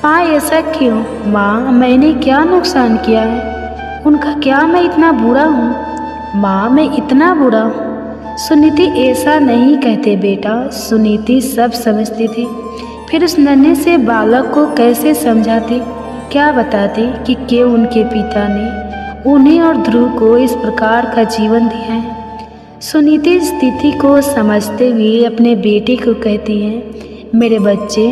माँ, ऐसा क्यों? माँ, मैंने क्या नुकसान किया है? उनका क्या मैं इतना बुरा हूँ? माँ, मैं इतना बुरा हूँ? सुनीति ऐसा नहीं कहते बेटा। सुनीति सब समझती थी। फिर उस नन्हे से बालक को कैसे समझाती, क्या बताती कि क्यों उनके पिता ने उन्हें और ध्रुव को इस प्रकार का जीवन दिया है। सुनीति स्थिति को समझते हुए अपने बेटे को कहती है, मेरे बच्चे,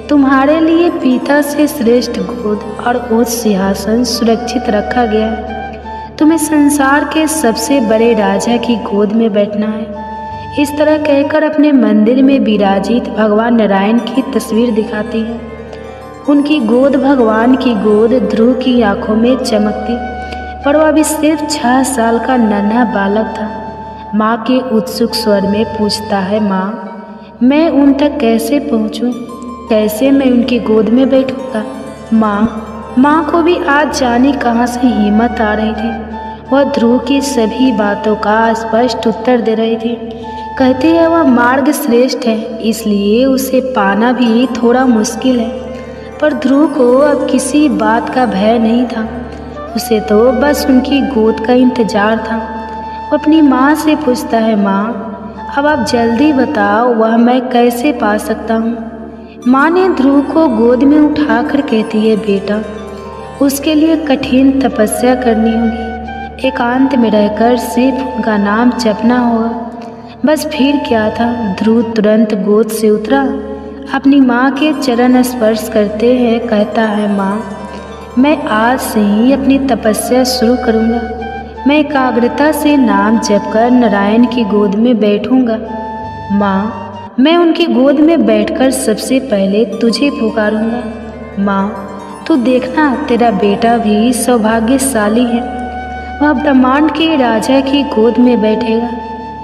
तुम्हारे लिए पिता से श्रेष्ठ गोद और उच्च सिंहासन सुरक्षित रखा गया है। तुम्हें संसार के सबसे बड़े राजा की गोद में बैठना है। इस तरह कहकर अपने मंदिर में विराजित भगवान नारायण की तस्वीर दिखाती है। उनकी गोद, भगवान की गोद ध्रुव की आंखों में चमकती, पर वह अभी सिर्फ 6 साल का नन्हा बालक था। माँ के उत्सुक स्वर में पूछता है, माँ, मैं उन तक कैसे पहुँचूँ? कैसे मैं उनकी गोद में बैठूँगा? माँ को भी आज जाने कहाँ से हिम्मत आ रही थी। वह ध्रुव की सभी बातों का स्पष्ट उत्तर दे रही थी। कहती है वह मार्ग श्रेष्ठ है, इसलिए उसे पाना भी थोड़ा मुश्किल है। पर ध्रुव को अब किसी बात का भय नहीं था। उसे तो बस उनकी गोद का इंतजार था। वो अपनी माँ से पूछता है, माँ, अब आप जल्दी बताओ, वह मैं कैसे पा सकता हूँ? माँ ने ध्रुव को गोद में उठाकर कहती है, बेटा, उसके लिए कठिन तपस्या करनी होगी। एकांत में रहकर सिर्फ उनका नाम जपना होगा। बस फिर क्या था। ध्रुव तुरंत गोद से उतरा, अपनी माँ के चरण स्पर्श करते हैं कहता है, माँ, मैं आज से ही अपनी तपस्या शुरू करूँगा। मैं एकाग्रता से नाम जपकर नारायण की गोद में बैठूँगा। माँ, मैं उनकी गोद में बैठकर सबसे पहले तुझे पुकारूंगा। माँ, तू देखना, तेरा बेटा भी सौभाग्यशाली है, वह ब्रह्मांड के राजा की गोद में बैठेगा।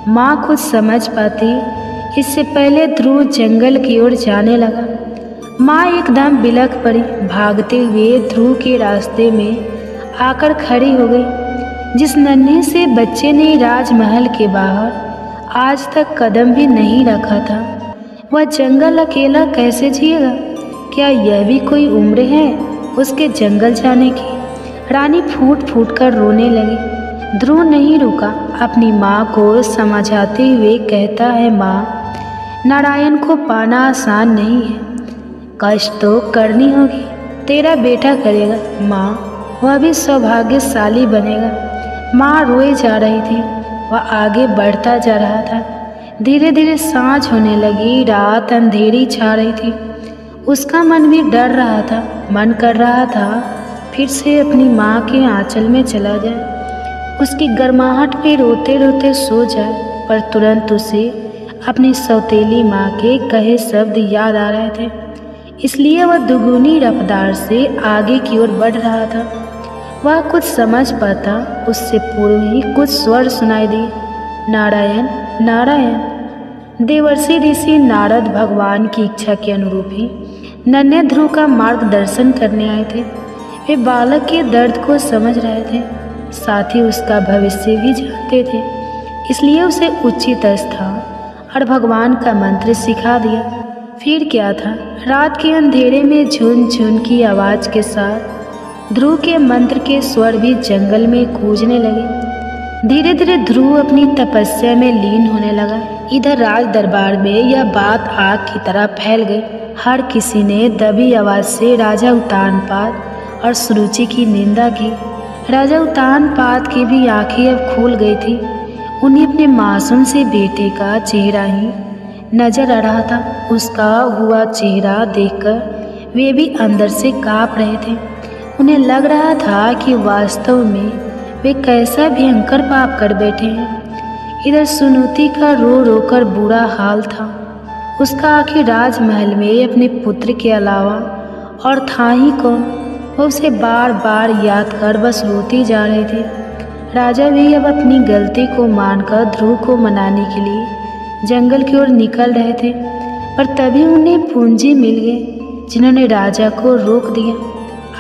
माँ कुछ समझ पाती इससे पहले ध्रुव जंगल की ओर जाने लगा। माँ एकदम बिलख पड़ी, भागते हुए ध्रुव के रास्ते में आकर खड़ी हो गई। जिस नन्हे से बच्चे ने राजमहल के बाहर आज तक कदम भी नहीं रखा था, वह जंगल अकेला कैसे जिएगा? क्या यह भी कोई उम्र है उसके जंगल जाने की? रानी फूट फूट कर रोने लगी। ध्रुव नहीं रुका, अपनी माँ को समझाते हुए कहता है, माँ, नारायण को पाना आसान नहीं है, कष्ट तो करनी होगी, तेरा बेटा करेगा। माँ, वह भी सौभाग्यशाली बनेगा। माँ रोए जा रही थी, वह आगे बढ़ता जा रहा था। धीरे धीरे सांझ होने लगी, रात अंधेरी छा रही थी। उसका मन भी डर रहा था, मन कर रहा था फिर से अपनी माँ के आंचल में चला जाए, उसकी गर्माहट में रोते रोते सो जाए। पर तुरंत उसे अपनी सौतेली माँ के कहे शब्द याद आ रहे थे, इसलिए वह दुगुनी रफ्तार से आगे की ओर बढ़ रहा था। वह कुछ समझ पाता उससे पूर्व ही कुछ स्वर सुनाई दिए, नारायण नारायण। देवर्षि ऋषि नारद भगवान की इच्छा के अनुरूप ही नन्हे ध्रुव का मार्गदर्शन करने आए थे। वे बालक के दर्द को समझ रहे थे, साथ ही उसका भविष्य भी जानते थे, इसलिए उसे उचित स्थान और भगवान का मंत्र सिखा दिया। फिर क्या था, रात के अंधेरे में झुन झुन की आवाज़ के साथ ध्रुव के मंत्र के स्वर भी जंगल में गूंजने लगे। धीरे धीरे ध्रुव अपनी तपस्या में लीन होने लगा। इधर राज दरबार में यह बात आग की तरह फैल गई। हर किसी ने दबी आवाज़ से राजा उत्तानपाद और सुरुचि की निंदा की। राजा उत्तानपाद की भी आंखें अब खुल गई थी। उन्हें अपने मासूम से बेटे का चेहरा ही नजर आ रहा था। उसका हुआ चेहरा देखकर वे भी अंदर से काँप रहे थे। उन्हें लग रहा था कि वास्तव में वे कैसा भयंकर पाप कर बैठे हैं। इधर सुनुति का रो रो कर बुरा हाल था। उसका आखिर राजमहल में अपने पुत्र के अलावा और था ही कौन। वह उसे बार बार याद कर बस रोती जा रहे थे। राजा भी अब अपनी गलती को मानकर ध्रुव को मनाने के लिए जंगल की ओर निकल रहे थे, पर तभी उन्हें पूंजी मिल गए जिन्होंने राजा को रोक दिया।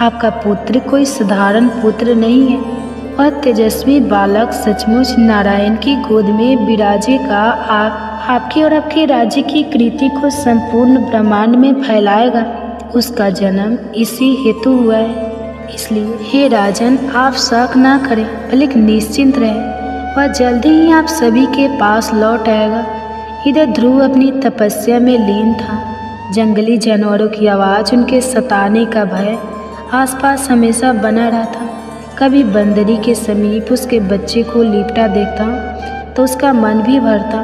आपका पुत्र कोई साधारण पुत्र नहीं है, वह तेजस्वी बालक सचमुच नारायण की गोद में विराजेगा। आपके और आपके राज्य की कृति को संपूर्ण ब्रह्मांड में फैलाएगा। उसका जन्म इसी हेतु हुआ है, इसलिए हे राजन, आप शक ना करें, बल्कि निश्चिंत रहें, वह जल्दी ही आप सभी के पास लौट आएगा। इधर ध्रुव अपनी तपस्या में लीन था। जंगली जानवरों की आवाज़, उनके सताने का भय आसपास हमेशा बना रहा था। कभी बंदरी के समीप उसके बच्चे को लिपटा देखता तो उसका मन भी भरता,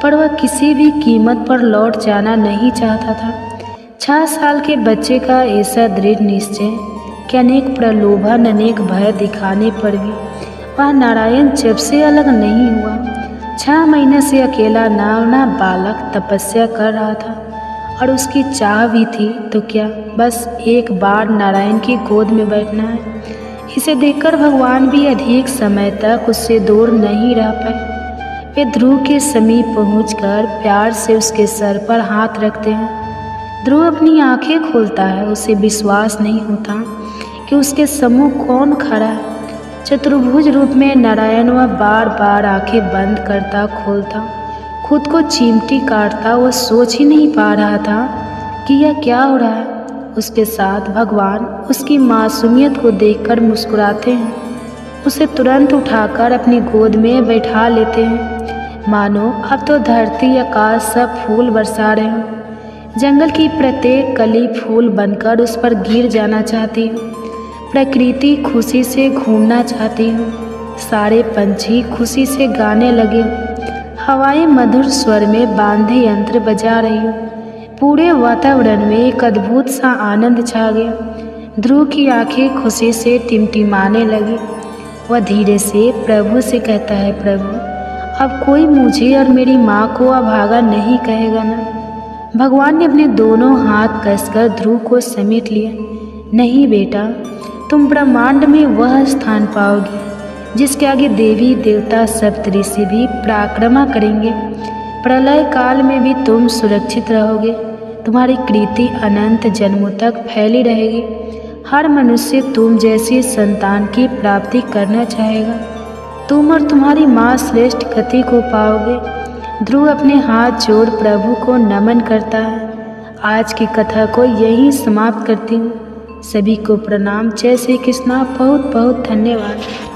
पर वह किसी भी कीमत पर लौट जाना नहीं चाहता था। 6 साल के बच्चे का ऐसा दृढ़ निश्चय कि अनेक प्रलोभन, अनेक भय दिखाने पर भी वह नारायण जब से अलग नहीं हुआ। 6 महीने से अकेला ना बालक तपस्या कर रहा था और उसकी चाह भी थी तो क्या, बस एक बार नारायण की गोद में बैठना है। इसे देखकर भगवान भी अधिक समय तक उससे दूर नहीं रह पाए। वे ध्रुव के समीप पहुंचकर प्यार से उसके सर पर हाथ रखते हैं। ध्रुव अपनी आंखें खोलता है, उसे विश्वास नहीं होता कि उसके सम्मुख कौन खड़ा है। चतुर्भुज रूप में नारायण वह बार बार आंखें बंद करता खोलता, खुद को चिमटी काटता। वह सोच ही नहीं पा रहा था कि यह क्या हो रहा है। उसके साथ भगवान उसकी मासूमियत को देखकर मुस्कुराते हैं, उसे तुरंत उठाकर अपनी गोद में बैठा लेते हैं, मानो अब तो धरती आकाश सब फूल बरसा रहे हों। जंगल की प्रत्येक कली फूल बनकर उस पर गिर जाना चाहती हूँ। प्रकृति खुशी से घूमना चाहती हूँ, सारे पंछी खुशी से गाने लगे हों, हवाएं मधुर स्वर में बांधे यंत्र बजा रही हूँ। पूरे वातावरण में एक अद्भुत सा आनंद छा गया। ध्रुव की आंखें खुशी से टिमटिमाने लगी। वह धीरे से प्रभु से कहता है, प्रभु अब कोई मुझे और मेरी माँ को अभागा नहीं कहेगा ना। भगवान ने अपने दोनों हाथ कसकर ध्रुव को समेट लिया। नहीं बेटा, तुम ब्रह्मांड में वह स्थान पाओगे जिसके आगे देवी देवता सप्तऋषि भी पराक्रमा करेंगे। प्रलय काल में भी तुम सुरक्षित रहोगे। तुम्हारी कीर्ति अनंत जन्मों तक फैली रहेगी। हर मनुष्य तुम जैसी संतान की प्राप्ति करना चाहेगा। तुम और तुम्हारी माँ श्रेष्ठ गति को पाओगे। ध्रुव अपने हाथ जोड़ प्रभु को नमन करता है। आज की कथा को यहीं समाप्त करती हूँ। सभी को प्रणाम। जय श्री कृष्णा। बहुत बहुत धन्यवाद।